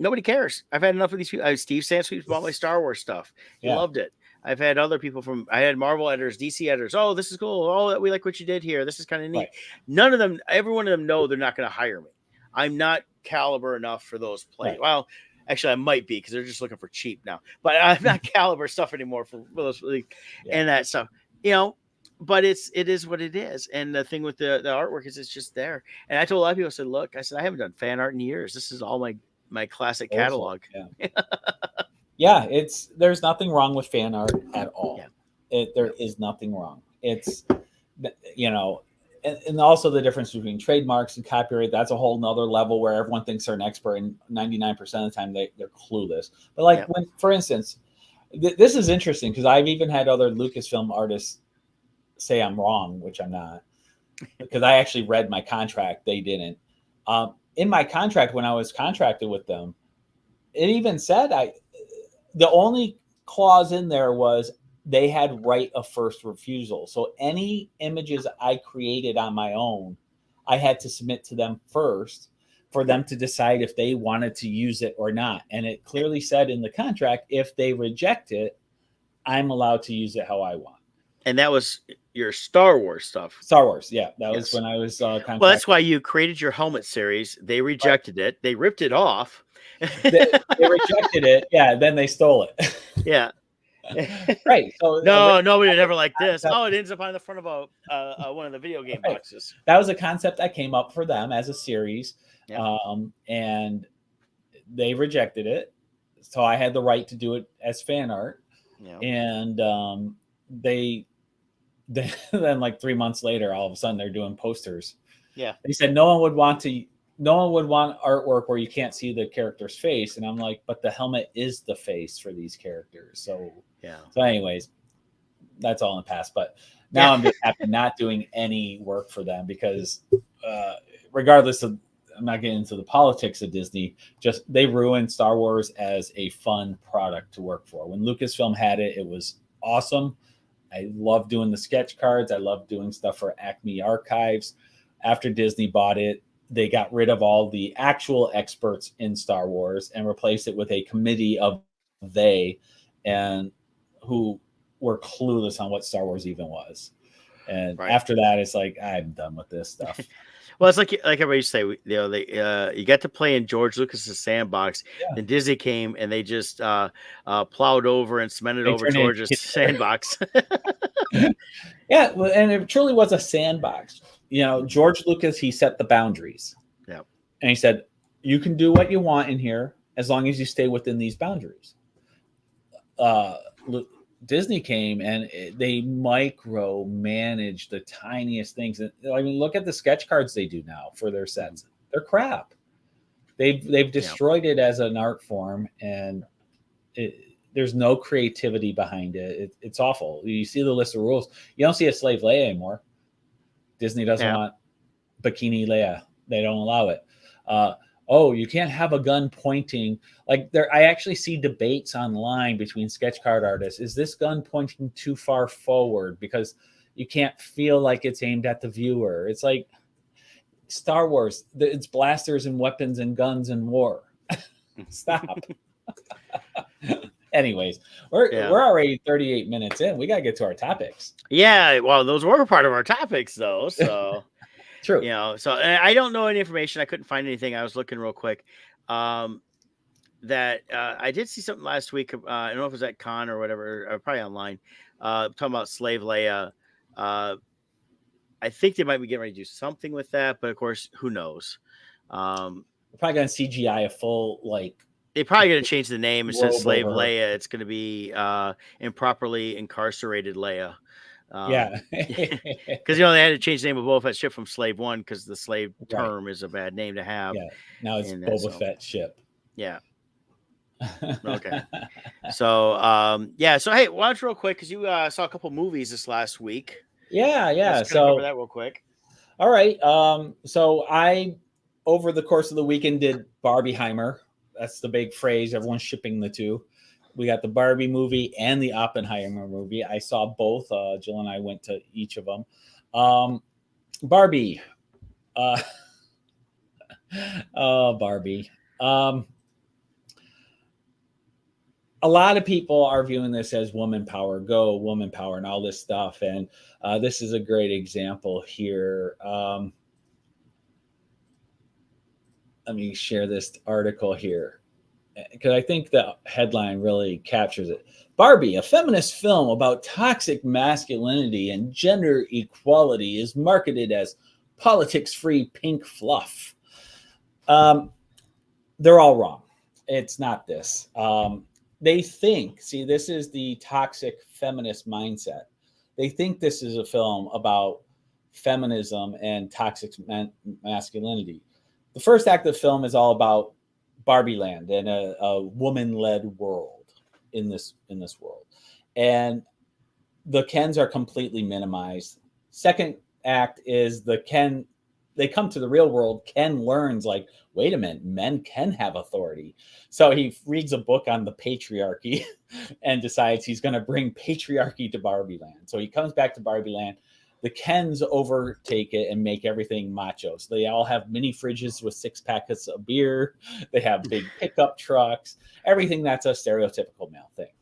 nobody cares. I've had enough of these people. Steve Sansweet bought my Star Wars stuff. He yeah. loved it. I've had other people I had Marvel editors, DC editors. Oh, this is cool. Oh, we like what you did here. This is kind of neat. Right. None of them, every one of them know they're not going to hire me. I'm not caliber enough for those plays. Right. Well, actually, I might be because they're just looking for cheap now. But I'm not caliber stuff anymore for those and that stuff. But it is what it is. And the thing with the artwork is it's just there. And I told a lot of people, I said, look, I said, I haven't done fan art in years. This is all my classic catalog. Yeah. Yeah, there's nothing wrong with fan art at all. Yeah. There is nothing wrong. It's and also the difference between trademarks and copyright, that's a whole nother level where everyone thinks they're an expert and 99% of the time they're clueless. But when, for instance, this is interesting because I've even had other Lucasfilm artists say I'm wrong, which I'm not, because I actually read my contract. They didn't. In my contract, when I was contracted with them, it even said the only clause in there was they had right of first refusal. So any images I created on my own, I had to submit to them first for them to decide if they wanted to use it or not. And it clearly said in the contract, if they reject it, I'm allowed to use it how I want. And that was your Star Wars stuff. Star Wars, yeah. That was when I was contracted. Well, that's why you created your helmet series. They rejected it. They ripped it off. They rejected it. Yeah, then they stole it. Yeah. Right. So No, originally nobody would that was ever like a this. concept, Oh, it ends up on the front of one of the video game right. boxes. That was a concept that came up for them as a series, Yep. and they rejected it. So I had the right to do it as fan art, Yep. and they, then like 3 months later, all of a sudden they're doing posters. Yeah. They said no one would want to. No one would want artwork where you can't see the character's face, and I'm like, but the helmet is the face for these characters. So, Yeah. anyways, that's all in the past. But now Yeah. I'm just happy not doing any work for them because, regardless of, I'm not getting into the politics of Disney. Just they ruined Star Wars as a fun product to work for. When Lucasfilm had it, it was awesome. I love doing the sketch cards. I love doing stuff for Acme Archives. After Disney bought it, they got rid of all the actual experts in Star Wars and replaced it with a committee of they and who were clueless on what Star Wars even was. And Right. after that, it's like, I'm done with this stuff. Well, it's like everybody used to say, they you got to play in George Lucas's sandbox. Yeah. Then Disney came and they just plowed over and cemented They over turned it George's sandbox. Yeah, well, and it truly was a sandbox. George Lucas, he set the boundaries. Yeah. And he said, you can do what you want in here as long as you stay within these boundaries. Disney came and they micromanage the tiniest things. I mean, look at the sketch cards they do now for their sets. They're crap. They've destroyed it as an art form, and there's no creativity behind it. It's awful. You see the list of rules. You don't see a slave Leia anymore. Disney doesn't want bikini Leia. They don't allow it. You can't have a gun pointing. Like I actually see debates online between sketch card artists. Is this gun pointing too far forward? Because you can't feel like it's aimed at the viewer. It's like Star Wars. It's blasters and weapons and guns and war. Stop. Anyways, we're already 38 minutes in. We got to get to our topics. Yeah, well, those were part of our topics, though. So, true. So I don't know any information. I couldn't find anything. I was looking real quick. That I did see something last week. I don't know if it was at Con or whatever, or probably online. Talking about Slave Leia. I think they might be getting ready to do something with that, but of course, who knows? We're probably going to CGI a full They're probably going to change the name instead of Slave over. Leia. It's going to be improperly incarcerated Leia. Yeah, because they had to change the name of Boba Fett ship from Slave One because the slave term is a bad name to have. Yeah, now it's Boba Fett ship. Yeah. Okay. So So hey, watch real quick because you saw a couple movies this last week. Yeah. Let's cover that real quick. All right. So I, over the course of the weekend, did Barbieheimer. That's the big phrase. Everyone's shipping the two. We got the Barbie movie and the Oppenheimer movie. I saw both. Jill and I went to each of them. Barbie. Barbie. A lot of people are viewing this as woman power, go woman power, and all this stuff. And this is a great example here. Let me share this article here because I think the headline really captures it. Barbie, a feminist film about toxic masculinity and gender equality, is marketed as politics-free pink fluff. They're all wrong. It's not this. They think, this is the toxic feminist mindset. They think this is a film about feminism and toxic masculinity. The first act of the film is all about Barbie Land and a woman-led world in this world. And the Kens are completely minimized. Second act is they come to the real world. Ken learns, wait a minute, men can have authority. So he reads a book on the patriarchy and decides he's going to bring patriarchy to Barbie Land. So he comes back to Barbie Land. The Kens overtake it and make everything macho. So they all have mini fridges with 6 packets of beer. They have big pickup trucks, everything that's a stereotypical male thing.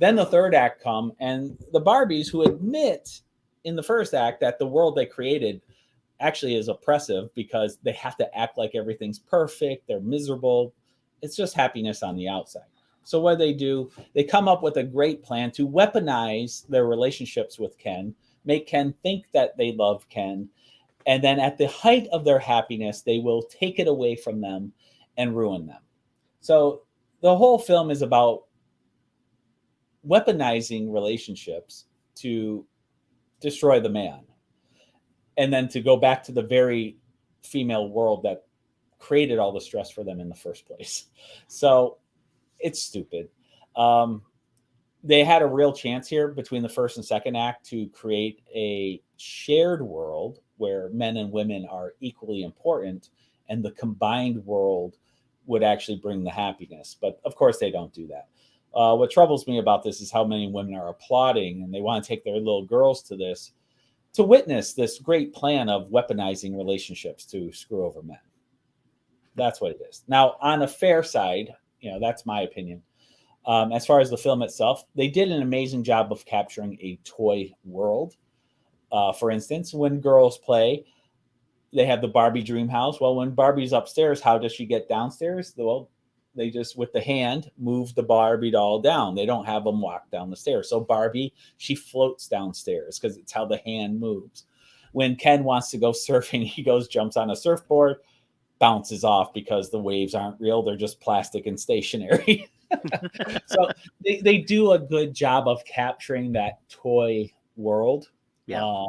Then the third act come, and the Barbies, who admit in the first act that the world they created actually is oppressive because they have to act like everything's perfect. They're miserable. It's just happiness on the outside. So what do? They come up with a great plan to weaponize their relationships with Ken, make Ken think that they love Ken, and then at the height of their happiness, they will take it away from them and ruin them. So the whole film is about weaponizing relationships to destroy the man, and then to go back to the very female world that created all the stress for them in the first place. So it's stupid. They had a real chance here between the first and second act to create a shared world where men and women are equally important, and the combined world would actually bring the happiness. But of course, they don't do that. What troubles me about this is how many women are applauding, and they want to take their little girls to this to witness this great plan of weaponizing relationships to screw over men. That's what it is. Now, on a fair side, that's my opinion. As far as the film itself, they did an amazing job of capturing a toy world. For instance, when girls play, they have the Barbie dream house. Well, when Barbie's upstairs, how does she get downstairs? Well, they just, with the hand, move the Barbie doll down. They don't have them walk down the stairs. So Barbie, she floats downstairs because it's how the hand moves. When Ken wants to go surfing, he jumps on a surfboard, bounces off because the waves aren't real. They're just plastic and stationary. So they do a good job of capturing that toy world. Yeah.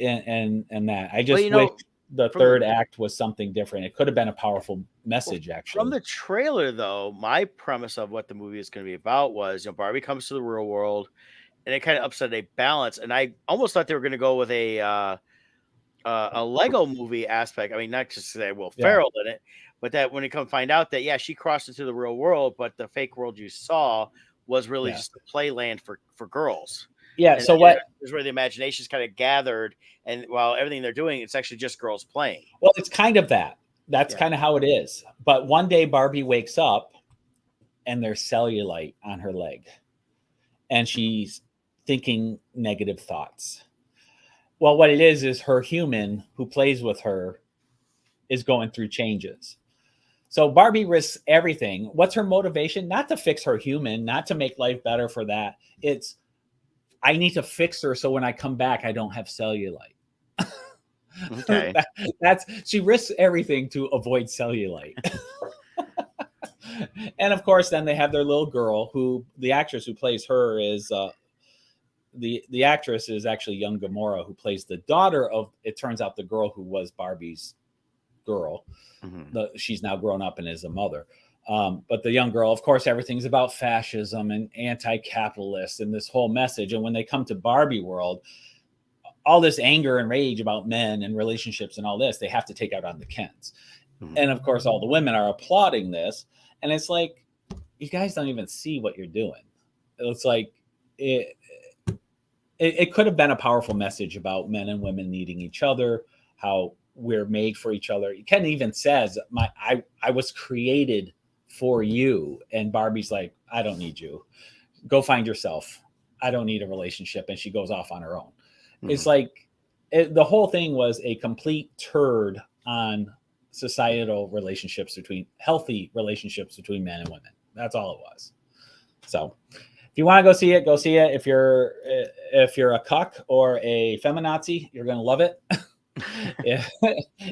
And that I just wish the third act was something different. It could have been a powerful message, actually. From the trailer, though, my premise of what the movie is going to be about was, Barbie comes to the real world, and it kind of upset a balance. And I almost thought they were going to go with a Lego movie aspect. I mean, not just say Will Ferrell in it, but that when you come find out that, she crossed into the real world, but the fake world you saw was really just a playland for girls. Yeah. And so what is where the imagination is kind of gathered, and while everything they're doing, it's actually just girls playing. Well, it's kind of that. That's kind of how it is. But one day Barbie wakes up and there's cellulite on her leg, and she's thinking negative thoughts. Well, what it is her human who plays with her is going through changes. So Barbie risks everything. What's her motivation? Not to fix her human, not to make life better for that. It's, I need to fix her so when I come back, I don't have cellulite. Okay. She risks everything to avoid cellulite. And of course, then they have their little girl, who the actress who plays her is the actress is actually young Gamora, who plays the daughter of, it turns out, the girl who was Barbie's girl. Mm-hmm. She's now grown up and is a mother. But the young girl, of course, everything's about fascism and anti-capitalist and this whole message. And when they come to Barbie world, all this anger and rage about men and relationships and all this, they have to take out on the Kens. Mm-hmm. And of course, all the women are applauding this. And it's like, you guys don't even see what you're doing. It's like, it could have been a powerful message about men and women needing each other, how we're made for each other. Ken even says, I was created for you. And Barbie's like, I don't need you. Go find yourself. I don't need a relationship. And she goes off on her own. Mm-hmm. It's like the whole thing was a complete turd on societal relationships, healthy relationships between men and women. That's all it was. So if you want to go see it, go see it. If you're a cuck or a feminazi, you're going to love it.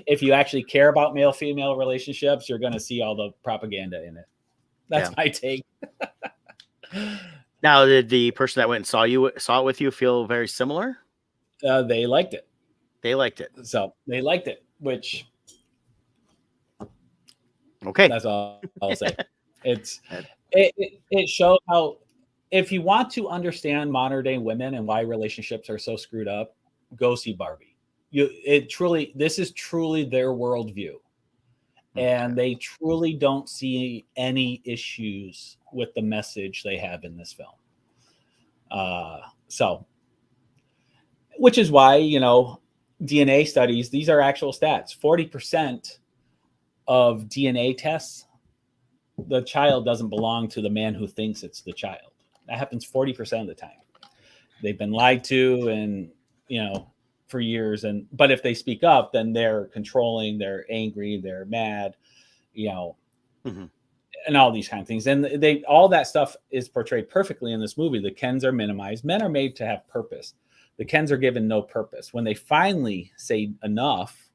If you actually care about male-female relationships, you're going to see all the propaganda in it. That's my take. Now, did the person that went and saw it with you feel very similar? They liked it. So they liked it, which okay. That's all I'll say. It shows how, if you want to understand modern day women and why relationships are so screwed up, go see Barbie. This is truly their worldview. Okay. And they truly don't see any issues with the message they have in this film. Which is why, DNA studies, these are actual stats. 40% of DNA tests, the child doesn't belong to the man who thinks it's the child. That happens 40% of the time. They've been lied to and, for years. But if they speak up, then they're controlling, they're angry, they're mad, Mm-hmm. and all these kind of things. And all that stuff is portrayed perfectly in this movie. The Kens are minimized. Men are made to have purpose. The Kens are given no purpose. When they finally say enough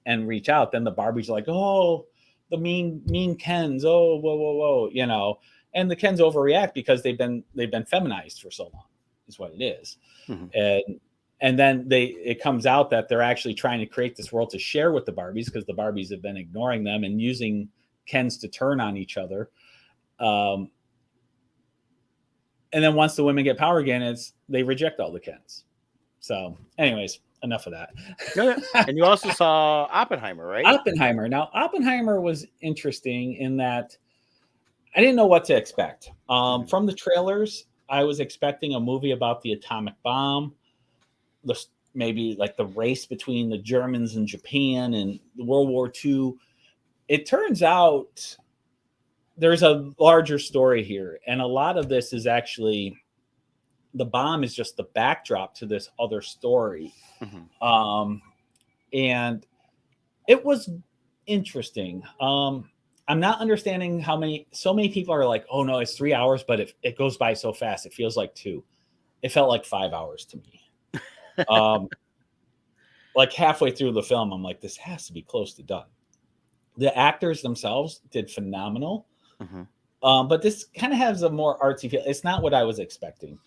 and reach out, then the Barbies are like, oh, the mean Kens. Oh, whoa. And the Kens overreact because they've been feminized for so long, is what it is. Mm-hmm. And then it comes out that they're actually trying to create this world to share with the Barbies, because the Barbies have been ignoring them and using Kens to turn on each other. And then once the women get power again, they reject all the Kens. So anyways, enough of that. And you also saw Oppenheimer, right? Oppenheimer. Now, Oppenheimer was interesting in that I didn't know what to expect. From the trailers, I was expecting a movie about the atomic bomb, maybe like the race between the Germans and Japan and World War II. It turns out there's a larger story here. And a lot of this is actually, the bomb is just the backdrop to this other story. Mm-hmm. And it was interesting. I'm not understanding so many people are like, oh no, it's 3 hours, but it goes by so fast. It feels like 2. It felt like 5 hours to me. Like halfway through the film, I'm like, this has to be close to done. The actors themselves did phenomenal. Mm-hmm. But this kind of has a more artsy feel. It's not what I was expecting.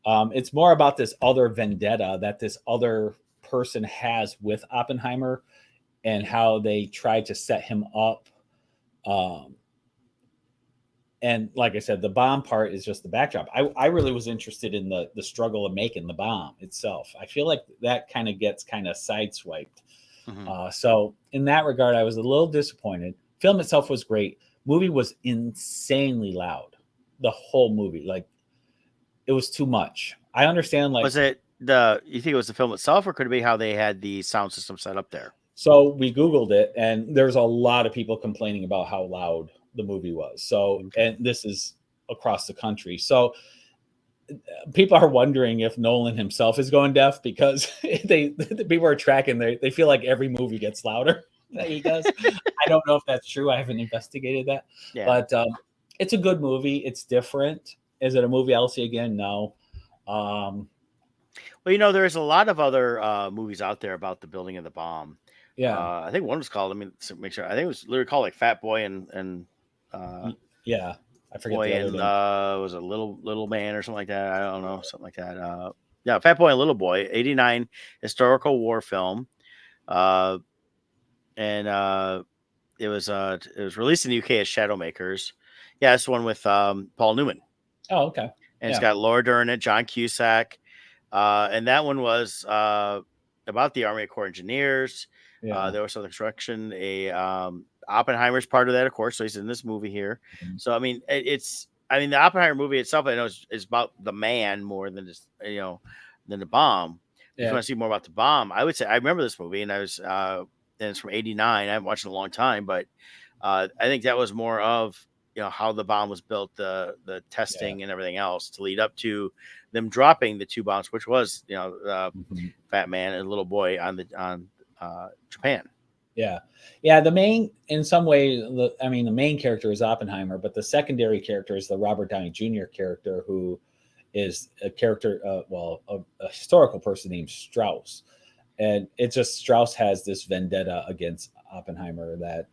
It's more about this other vendetta that this other person has with Oppenheimer and how they tried to set him up. And like I said, the bomb part is just the backdrop. I really was interested in the struggle of making the bomb itself. I feel like that kind of gets sideswiped. Mm-hmm. So in that regard, I was a little disappointed. Film itself was great. Movie was insanely loud. The whole movie, like, it was too much. I understand. Like, was it you think it was the film itself, or could it be how they had the sound system set up there? So we Googled it, and there's a lot of people complaining about how loud the movie was. So, and this is across the country. So people are wondering if Nolan himself is going deaf, because the people are tracking. They feel like every movie gets louder that he does. I don't know if that's true. I haven't investigated that. Yeah. But it's a good movie. It's different. Is it a movie I'll see again? No. Well, there's a lot of other movies out there about the building of the bomb. Yeah. I think one was called, make sure. I think it was literally called like Fat Boy and yeah. I forget Boy the other and was a little man or something like that. I don't know, something like that. Yeah, Fat Boy and Little Boy, 1989 historical war film. And it was released in the UK as Shadowmakers. Yeah, it's the one with Paul Newman. Oh, okay. And it's got Laura Dern in it, John Cusack. And that one was about the Army Corps engineers. Yeah. There was some construction. Oppenheimer's part of that, of course. So he's in this movie here. Mm-hmm. So the Oppenheimer movie itself, I know is about the man more than just than the bomb. Yeah. If you want to see more about the bomb, I would say I remember this movie, and and it's from '89. I haven't watched it in a long time, but I think that was more of how the bomb was built, the testing and everything else to lead up to them dropping the 2 bombs, which was mm-hmm. Fat Man and Little Boy on Japan. Yeah. The main, in some way, the main character is Oppenheimer, but the secondary character is the Robert Downey Jr. character, who is a character, a historical person named Strauss. And it's just Strauss has this vendetta against Oppenheimer that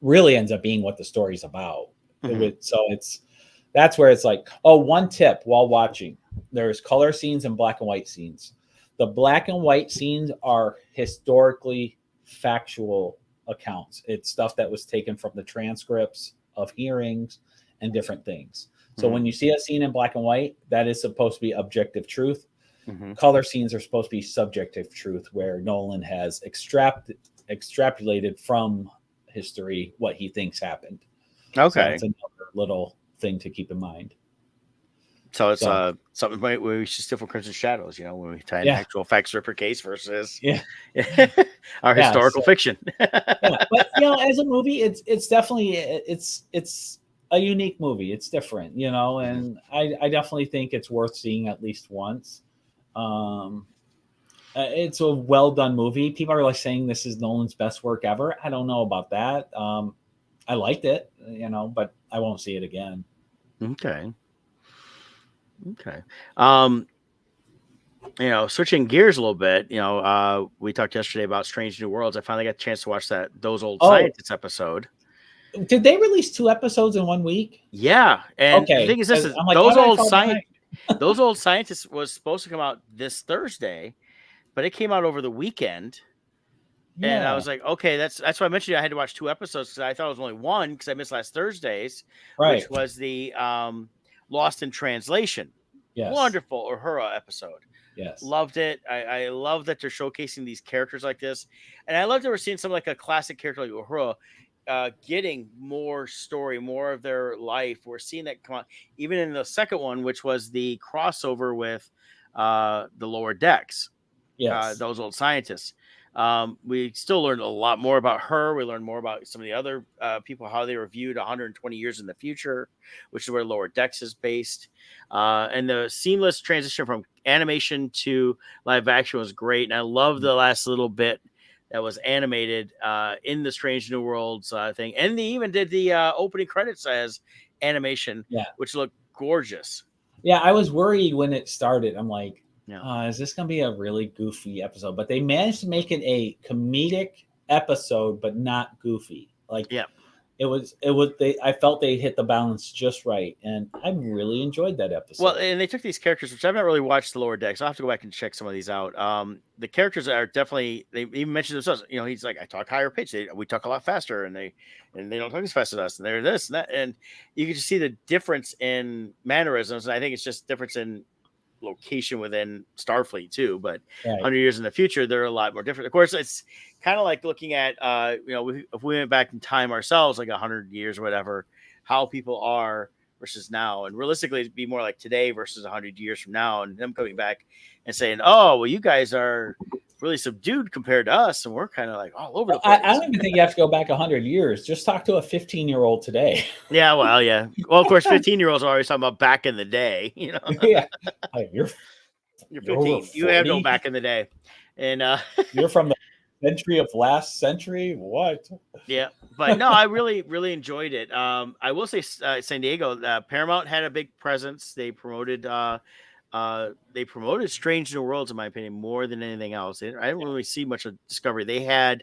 really ends up being what the story's about. Mm-hmm. So that's where it's like, one tip while watching, there's color scenes and black and white scenes. The black and white scenes are historically factual accounts. It's stuff that was taken from the transcripts of hearings and different things. So when you see a scene in black and white, that is supposed to be objective truth. Mm-hmm. Color scenes are supposed to be subjective truth, where Nolan has extrapolated from history what he thinks happened. Okay. So that's another little thing to keep in mind. So it's something where we should steal from Crimson Shadows, when we tie an actual fact stripper case versus our historical fiction. But as a movie, it's definitely it's a unique movie. It's different, and I definitely think it's worth seeing at least once. It's a well done movie. People are saying this is Nolan's best work ever. I don't know about that. I liked it, but I won't see it again. Okay. Okay. Um, switching gears a little bit, we talked yesterday about Strange New Worlds. I finally got a chance to watch those old Oh, scientists episode. did they release 2 episodes in 1 week? Yeah, and the Okay, thing is, this 'cause is I'm like, why did I fall behind? those old scientists was supposed to come out this Thursday, but it came out over the weekend, and I Yeah, was like, okay, that's why I mentioned I had to watch 2 episodes because I thought it was only one because I missed last Thursday's, right. which was the Lost in Translation, Yes, wonderful Uhura episode. yes, Loved it. I love that they're showcasing these characters like this, and I love that we're seeing some like a classic character like Uhura getting more story, more of their life. We're seeing that come on, even in the second one, which was the crossover with the lower decks, yes. those old scientists. We still learned a lot more about her. We learned more about some of the other people, how they were viewed 120 years in the future, which is where Lower Decks is based. And the seamless transition from animation to live action was great. And I love the last little bit that was animated in the Strange New Worlds thing. And they even did the opening credits as animation, Yeah, which looked gorgeous. yeah. I was worried when it started. I'm like, Yeah. is this gonna be a really goofy episode? But they managed to make it a comedic episode, but not goofy. Like Yeah. it was. It was. They. I felt they hit the balance just right, and I really enjoyed that Well, episode. and they took these characters, which I've not really watched the lower decks. I'll have to go back and check some of these out. The characters are definitely, they even mentioned themselves. He's like, I talk higher pitch. We talk a lot faster, and they don't talk as fast as us. And they're this and that, and you can just see the difference in mannerisms. And I think it's just difference in location within Starfleet too. But Right. 100 years in the future, they're a lot more different. Of course, it's kind of like looking at, if we went back in time ourselves, like 100 years or whatever, how people are versus now. And realistically, it'd be more like today versus 100 years from now. And them coming back and saying, oh, well, you guys are really subdued compared to us. And we're kind of like all over the place. I don't even think you have to go back 100 years. Just talk to a 15-year-old today. Yeah, well, yeah. Well, of course, 15-year-olds are always talking about back in the day. Yeah, like, you're over 15. You have no 40. back in the day. And You're from the century of last century. What? yeah, but no, I really, really enjoyed it. I will say, San Diego, Paramount had a big presence. They promoted Strange New Worlds, in my opinion, more than anything else. I didn't really see much of Discovery. They had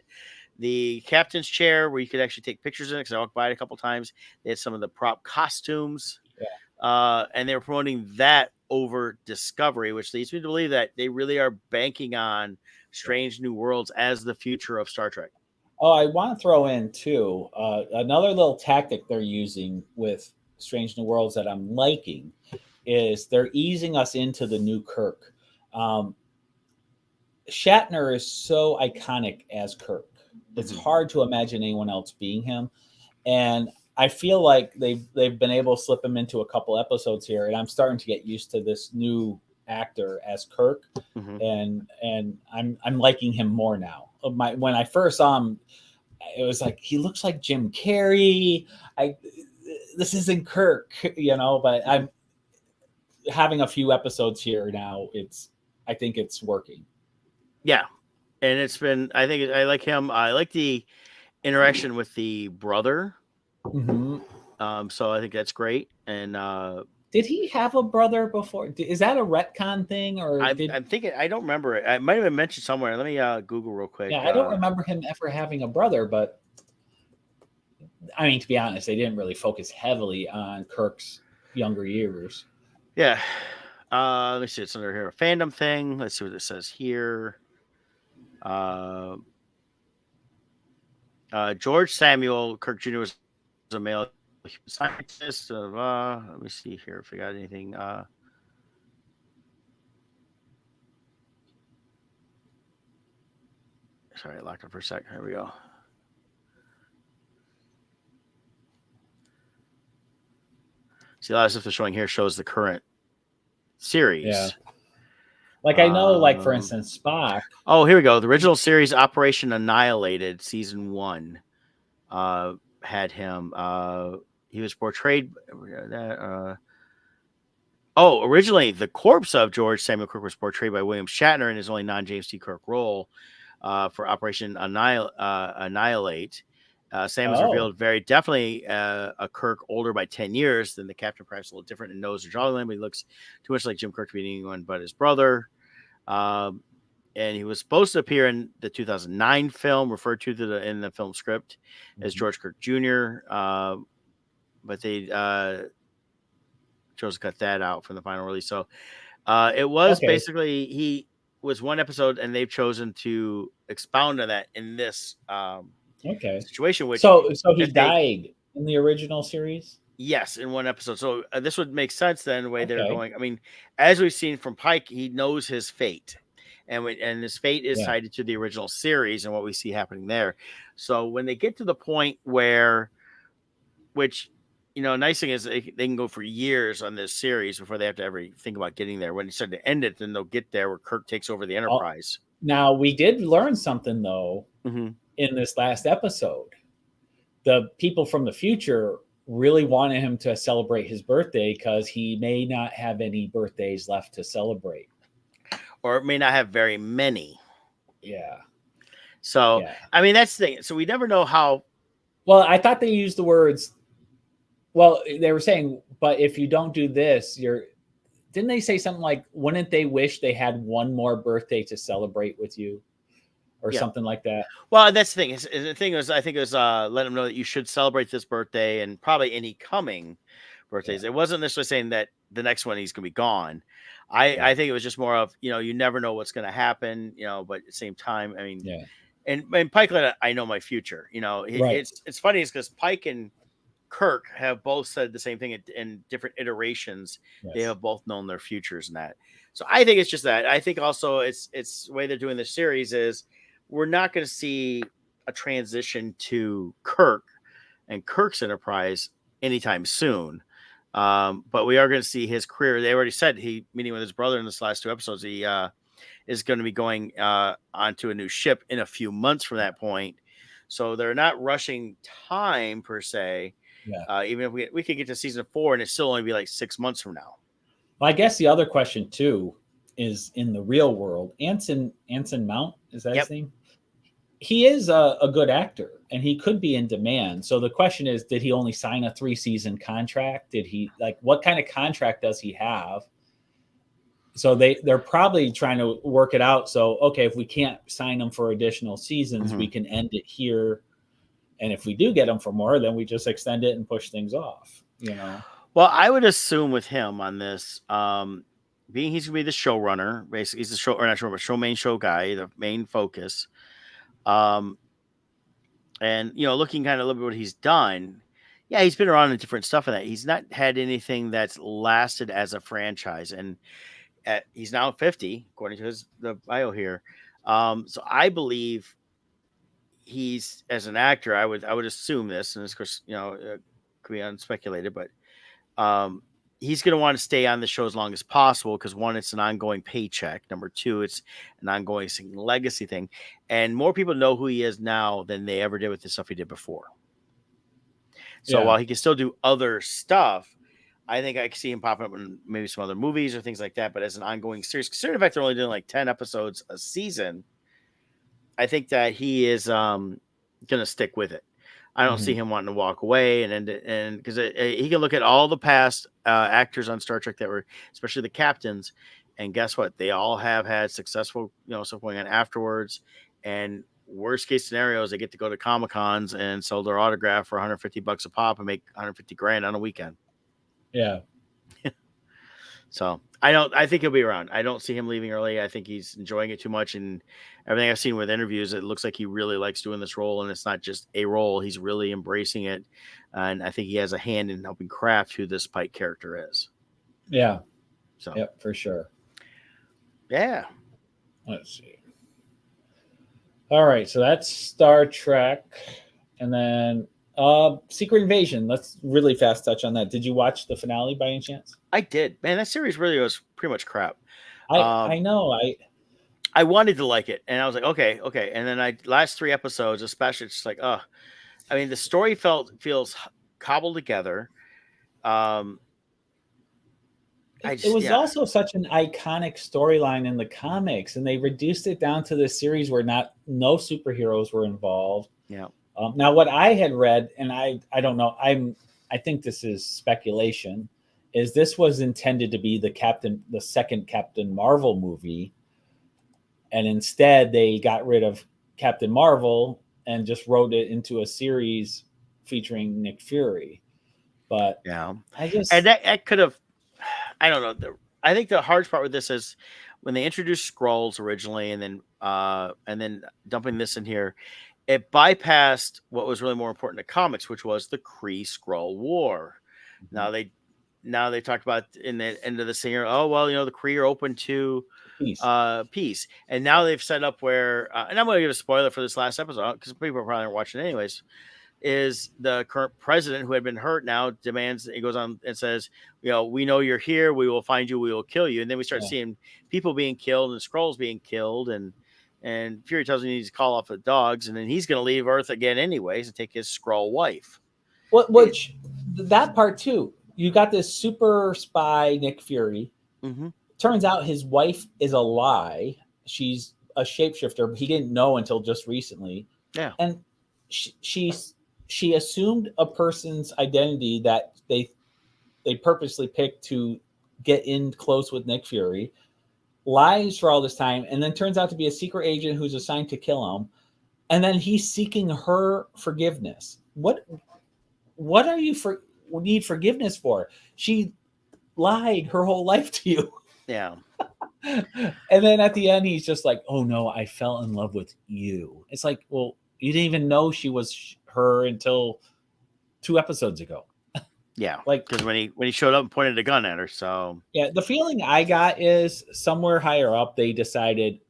the captain's chair where you could actually take pictures in it because I walked by it a couple times. They had some of the prop costumes, and they were promoting that over Discovery, which leads me to believe that they really are banking on Strange New Worlds as the future of Star Trek. Oh, I want to throw in too another little tactic they're using with Strange New Worlds that I'm liking is they're easing us into the new Kirk. Um, Shatner is so iconic as Kirk. It's hard to imagine anyone else being him, and I feel like they've been able to slip him into a couple episodes here, and I'm starting to get used to this new actor as Kirk, and I'm liking him more now. When I first saw him, it was like he looks like Jim Carrey. This isn't Kirk, but I'm having a few episodes here now. I think it's working. Yeah, and it's been. I think I like him. I like the interaction with the brother. So I think that's great. And did he have a brother before? Is that a retcon thing, or I'm thinking. I don't remember it. I might have been mentioned somewhere. Let me Google real quick. Yeah, I don't remember him ever having a brother, but I mean, to be honest, they didn't really focus heavily on Kirk's younger years. Yeah. Let me see. It's under here. A fandom thing. Let's see what it says here. George Samuel Kirk Jr. was a male scientist. Let me see here if I got anything. Sorry, I locked it for a second. Here we go. See, a lot of stuff they're showing here shows the current series. Yeah. Like I know, like for instance, Spock. Oh, here we go. The original series, Operation Annihilated, season 1, had him. He was portrayed. Originally, the corpse of George Samuel Kirk was portrayed by William Shatner in his only non-James T. Kirk role for Operation Annihilate. Sam was Oh, revealed very definitely a Kirk older by 10 years than the Captain. Perhaps a little different in nose or jawline, but he looks too much like Jim Kirk to be anyone but his brother. Um, and he was supposed to appear in the 2009 film, referred to in the film script as mhm. George Kirk Jr., but they chose to cut that out from the final release. So it was Okay, basically he was one episode, and they've chosen to expound on that in this okay. situation. Which, So he if they died in the original series. yes, in one episode, so this would make sense then the way they're Okay, going. I mean, as we've seen from Pike, he knows his fate, and his fate is yeah. tied to the original series and what we see happening there. So when they get to the point where, which, nice thing is they can go for years on this series before they have to ever think about getting there. When they start to end it, then they'll get there where Kirk takes over the Oh, Enterprise. now we did learn something though Mm-hmm. in this last episode. The people from the future really wanted him to celebrate his birthday because he may not have any birthdays left to celebrate. Or it may not have very many. Yeah, So, yeah. I mean, that's the thing. So we never know how. Well, I thought they used the words. Well, they were saying, but if you don't do this, you're. Didn't they say something like, "Wouldn't they wish they had one more birthday to celebrate with you," or Yeah. something like that? Well, that's the thing. The thing is, I think it was let them know that you should celebrate this birthday and probably any coming birthdays. Yeah, It wasn't necessarily saying that the next one he's going to be gone. yeah, I think it was just more of, you never know what's going to happen, but at the same time, I mean, yeah. and Pike let it, I know my future. Right. It's funny is because Pike and Kirk have both said the same thing in different iterations. They Yes. have both known their futures and that. So I think it's just that. I think also it's the way they're doing this series is we're not going to see a transition to Kirk and Kirk's Enterprise anytime soon. But we are going to see his career. They already said he meeting with his brother in this last two episodes. He is going to be going onto a new ship in a few months from that point. So they're not rushing time per se. Yeah. Even if we could get to season 4 and it still only be like 6 months from now. Well, I guess the other question too is in the real world. Anson Mount, is that Yep. his name? He is a good actor and he could be in demand. So the question is, did he only sign a 3-season contract? Did he what kind of contract does he have? So they're probably trying to work it out. So, okay, if we can't sign him for additional seasons, we can end it here. And if we do get him for more, then we just extend it and push things off, Well, I would assume with him on this, being he's gonna be the showrunner, basically he's the show or not show, but main show guy, the main focus. And looking kind of a little bit what he's done, yeah, he's been around in different stuff and that. He's not had anything that's lasted as a franchise, and he's now 50, according to the bio here. So I believe he's as an actor, I would assume this, and of course, could be unspeculated, but he's going to want to stay on the show as long as possible because one, it's an ongoing paycheck. Number two, it's an ongoing legacy thing, and more people know who he is now than they ever did with the stuff he did before. So while he can still do other stuff, I think I can see him popping up in maybe some other movies or things like that. But as an ongoing series, considering the fact they're only doing like 10 episodes a season, I think that he is going to stick with it. I don't see him wanting to walk away and because he can look at all the past actors on Star Trek that were, especially the captains, and guess what? They all have had successful, stuff going on afterwards. And worst case scenarios, they get to go to Comic-Cons and sell their autograph for $150 a pop and make 150 grand on a weekend. Yeah. So I think he'll be around. I don't see him leaving early. I think he's enjoying it too much. And everything I've seen with interviews, it looks like he really likes doing this role. And it's not just a role. He's really embracing it. And I think he has a hand in helping craft who this Pike character is. Yeah. So, yep, for sure. Yeah. Let's see. All right. So that's Star Trek. And then Secret Invasion. Let's really fast touch on that. Did you watch the finale by any chance? I did. Man, that series really was pretty much crap. I know. I wanted to like it, and I was like, okay. And then last 3 episodes, especially, it's just like, I mean, the story feels cobbled together. It was also such an iconic storyline in the comics, and they reduced it down to the series where no superheroes were involved. Yeah. Now, what I had read, and I don't know, I think this is speculation, is this was intended to be the second Captain Marvel movie, and instead they got rid of Captain Marvel and just wrote it into a series featuring Nick Fury. But Yeah, I and just that could have. I don't know. I think the hardest part with this is when they introduced scrolls originally, and then dumping this in here, it bypassed what was really more important to comics, which was the Kree Skrull War. Now they now they talked about in the end of the singer, oh well, the Kree are open to peace. peace, and now they've set up where, and I'm going to give a spoiler for this last episode because people probably aren't watching it anyways. Is the current president who had been hurt now demands, he goes on and says, we know you're here, we will find you, we will kill you. And then we start Yeah. seeing people being killed and scrolls being killed, and Fury tells him he needs to call off the dogs, and then he's going to leave Earth again anyways and take his scroll wife. It, Which that part too. You got this super spy Nick Fury. mm-hmm. Turns out his wife is a lie. She's a shapeshifter. He didn't know until just recently. Yeah. And she assumed a person's identity that they purposely picked to get in close with Nick Fury, lies for all this time, and then turns out to be a secret agent who's assigned to kill him. And then he's seeking her forgiveness. What are you need forgiveness for? She lied her whole life to you. Yeah. And then at the end, he's just like, "Oh no, I fell in love with you." It's like, well, you didn't even know she was her until 2 episodes ago. Yeah. Like, because when he showed up and pointed a gun at her, so yeah, the feeling I got is somewhere higher up they decided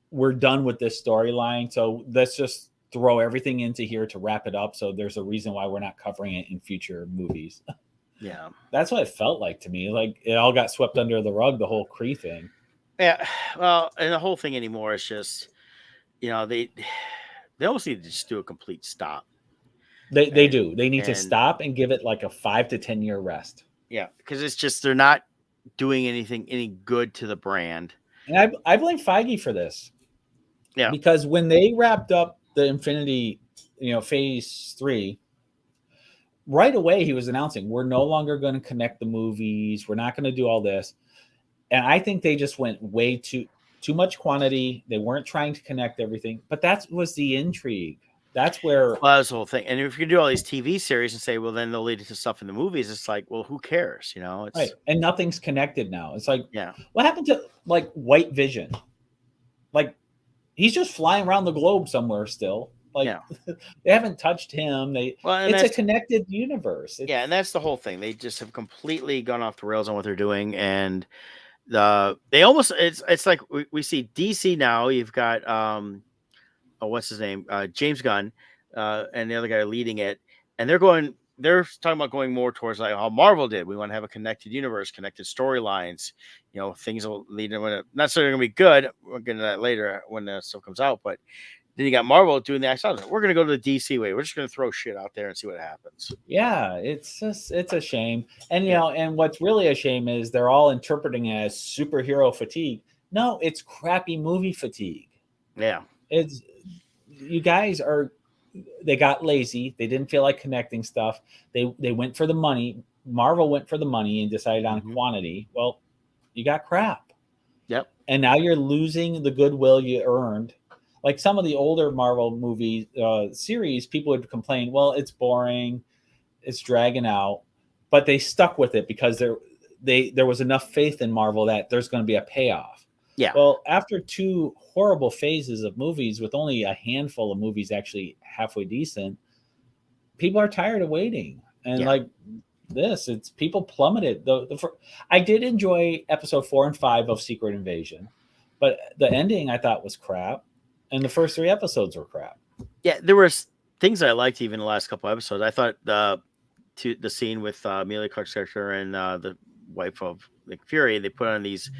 we're done with this storyline, so let's just throw everything into here to wrap it up. So there's a reason why we're not covering it in future movies. yeah. That's what it felt like to me. Like it all got swept under the rug, the whole Kree thing. Yeah. Well, and the whole thing anymore is just, they almost need to just do a complete stop. They do. They need to stop and give it like a 5 to 10 year rest. Yeah, because it's just they're not doing any good to the brand. And I blame Feige for this. Yeah. Because when they wrapped up the Infinity, phase 3, right away he was announcing we're no longer going to connect the movies. We're not going to do all this. And I think they just went way too much quantity. They weren't trying to connect everything. But that was the intrigue. That's where that's the whole thing. And if you do all these TV series and say, well, then they'll lead to stuff in the movies, it's like, well, who cares? It's right. And nothing's connected now. It's like, yeah, what happened to like White Vision? Like he's just flying around the globe somewhere still. Like they haven't touched him. It's a connected universe. And that's the whole thing. They just have completely gone off the rails on what they're doing. And they almost, it's like we see DC now. You've got, what's his name? James Gunn, and the other guy leading it. And they're talking about going more towards like how Marvel did. We want to have a connected universe, connected storylines, things will lead to not necessarily going to be good. We'll get into that later when that stuff comes out. But then you got Marvel doing the action. We're going to go to the DC way. We're just going to throw shit out there and see what happens. Yeah, it's a shame. And, and what's really a shame is they're all interpreting it as superhero fatigue. No, it's crappy movie fatigue. Yeah. It's, you guys they got lazy. They didn't feel like connecting stuff. They went for the money. Marvel went for the money and decided on quantity. Well, you got crap. Yep. And now you're losing the goodwill you earned. Like some of the older Marvel movie series, people would complain, well, it's boring, it's dragging out, but they stuck with it because there was enough faith in Marvel that there's going to be a payoff. Yeah. Well, after 2 horrible phases of movies with only a handful of movies actually halfway decent, people are tired of waiting. And like this, it's people plummeted. I did enjoy episode 4 and 5 of Secret Invasion, but the ending I thought was crap. And the first 3 episodes were crap. Yeah, there was things I liked even the last couple episodes. I thought the scene with Emilia Clarke's character and the wife of Nick Fury, they put on these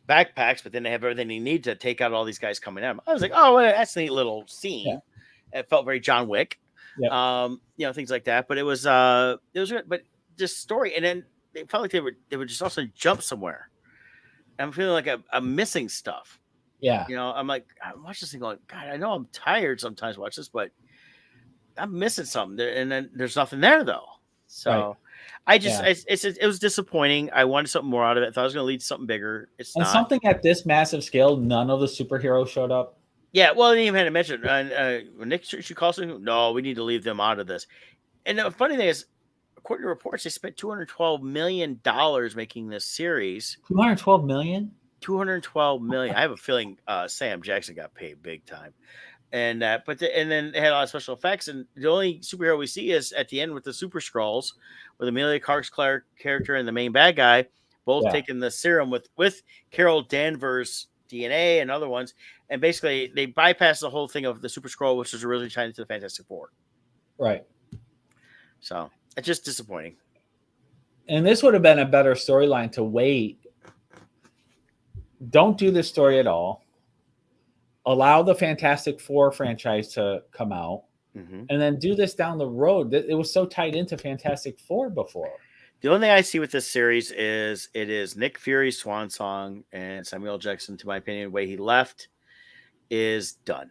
backpacks, but then they have everything they need to take out all these guys coming at them. I was like, oh, well, that's a neat little scene. Yeah. It felt very John Wick. Yep. Things like that. But it was good. But just story, and then they felt like they would just also jump somewhere. I'm feeling like I'm missing stuff. Yeah. I'm like, I watch this thing going, God, I know I'm tired sometimes watch this, but I'm missing something, and then there's nothing there though. So Right. I just Yeah. it was disappointing. I wanted something more out of it. I thought it was going to lead to something bigger. It's And not. something at this massive scale, none of the superheroes showed up. Yeah, well, I didn't even had to mention Nick Chikosky. No, we need to leave them out of this. And the funny thing is, according to reports, they spent $212 million making this series. 212 million. 212 million. I have a feeling Sam Jackson got paid big time. And and then they had a lot of special effects, and the only superhero we see is at the end with the Super Skrulls, with Amelia Clark's character and the main bad guy both taking the serum with Carol Danvers' DNA and other ones, and basically they bypass the whole thing of the Super Skrull, which was originally tied into the Fantastic Four. Right. So it's just disappointing. And this would have been a better storyline to wait. Don't do this story at all. Allow the Fantastic Four franchise to come out, and then do this down the road. It was so tied into Fantastic Four before. The only thing I see with this series is it is Nick Fury's swan song, and Samuel Jackson, to my opinion, the way he left is done.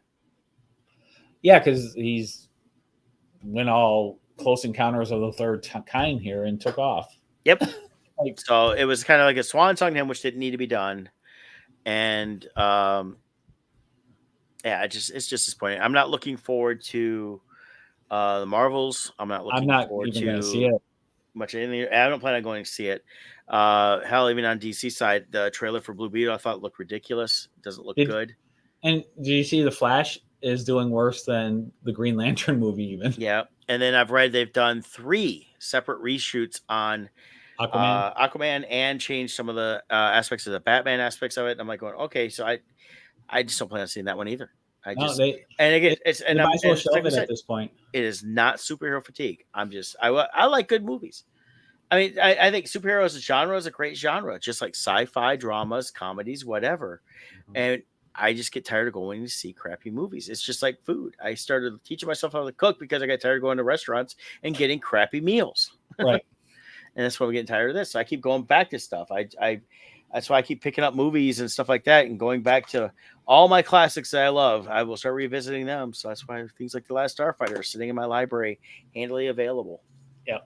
Yeah, because he's went all Close Encounters of the Third Kind here and took off. Yep. So it was kind of like a swan song to him, which didn't need to be done. And yeah, it's just disappointing. I'm not looking forward to the Marvels. I'm not looking forward to see it. much anything. I don't plan on going to see it. Hell, even on DC side, the trailer for Blue Beetle I thought looked ridiculous. It doesn't look good. And do you see the Flash is doing worse than the Green Lantern movie even? Yeah. And then I've read they've done 3 separate reshoots on Aquaman and changed some of the aspects of the Batman aspects of it. And I'm like going, okay, so I just don't plan on seeing that one either. At This point. It is not superhero fatigue. I like good movies. I mean, I think superhero as a genre is a great genre, just like sci-fi, dramas, comedies, whatever. And I just get tired of going to see crappy movies. It's just like food. I started teaching myself how to cook because I got tired of going to restaurants and getting crappy meals. Right. And that's why we're getting tired of this. So I keep going back to stuff. That's why I keep picking up movies and stuff like that and going back to all my classics that I love. I will start revisiting them. So that's why things like The Last Starfighter are sitting in my library, handily available. Yeah.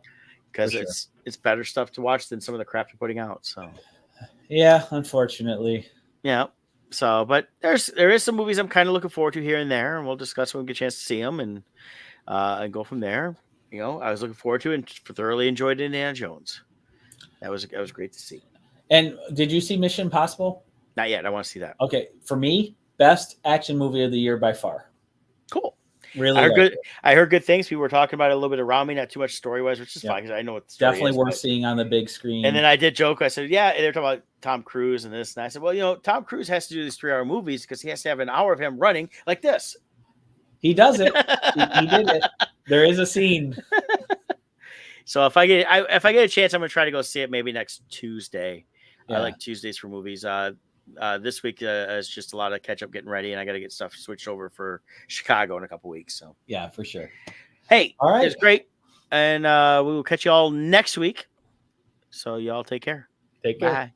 Because it's better stuff to watch than some of the crap you're putting out. So yeah, unfortunately. Yeah. So, but there is some movies I'm kind of looking forward to here and there, and we'll discuss when we get a chance to see them and go from there. You know, I was looking forward to and thoroughly enjoyed Indiana Jones. That was great to see. And did you see Mission Impossible? Not yet. I want to see that. Okay, for me, best action movie of the year by far. Cool. Really, I heard good things. People were talking about it a little bit around me, not too much story wise, which is fine because I know what the story definitely is, worth seeing on the big screen. And then I did joke. I said, "Yeah, they're talking about Tom Cruise and this." And I said, "Well, you know, Tom Cruise has to do these 3-hour movies because he has to have an hour of him running like this." He does it. he did it. There is a scene. So if I get a chance, I'm gonna try to go see it maybe next Tuesday. I like Tuesdays for movies. This week is just a lot of catch up, getting ready, and I got to get stuff switched over for Chicago in a couple weeks. So yeah, for sure. Hey, all right, it's great, and we will catch you all next week. So y'all take care. Take care. Bye.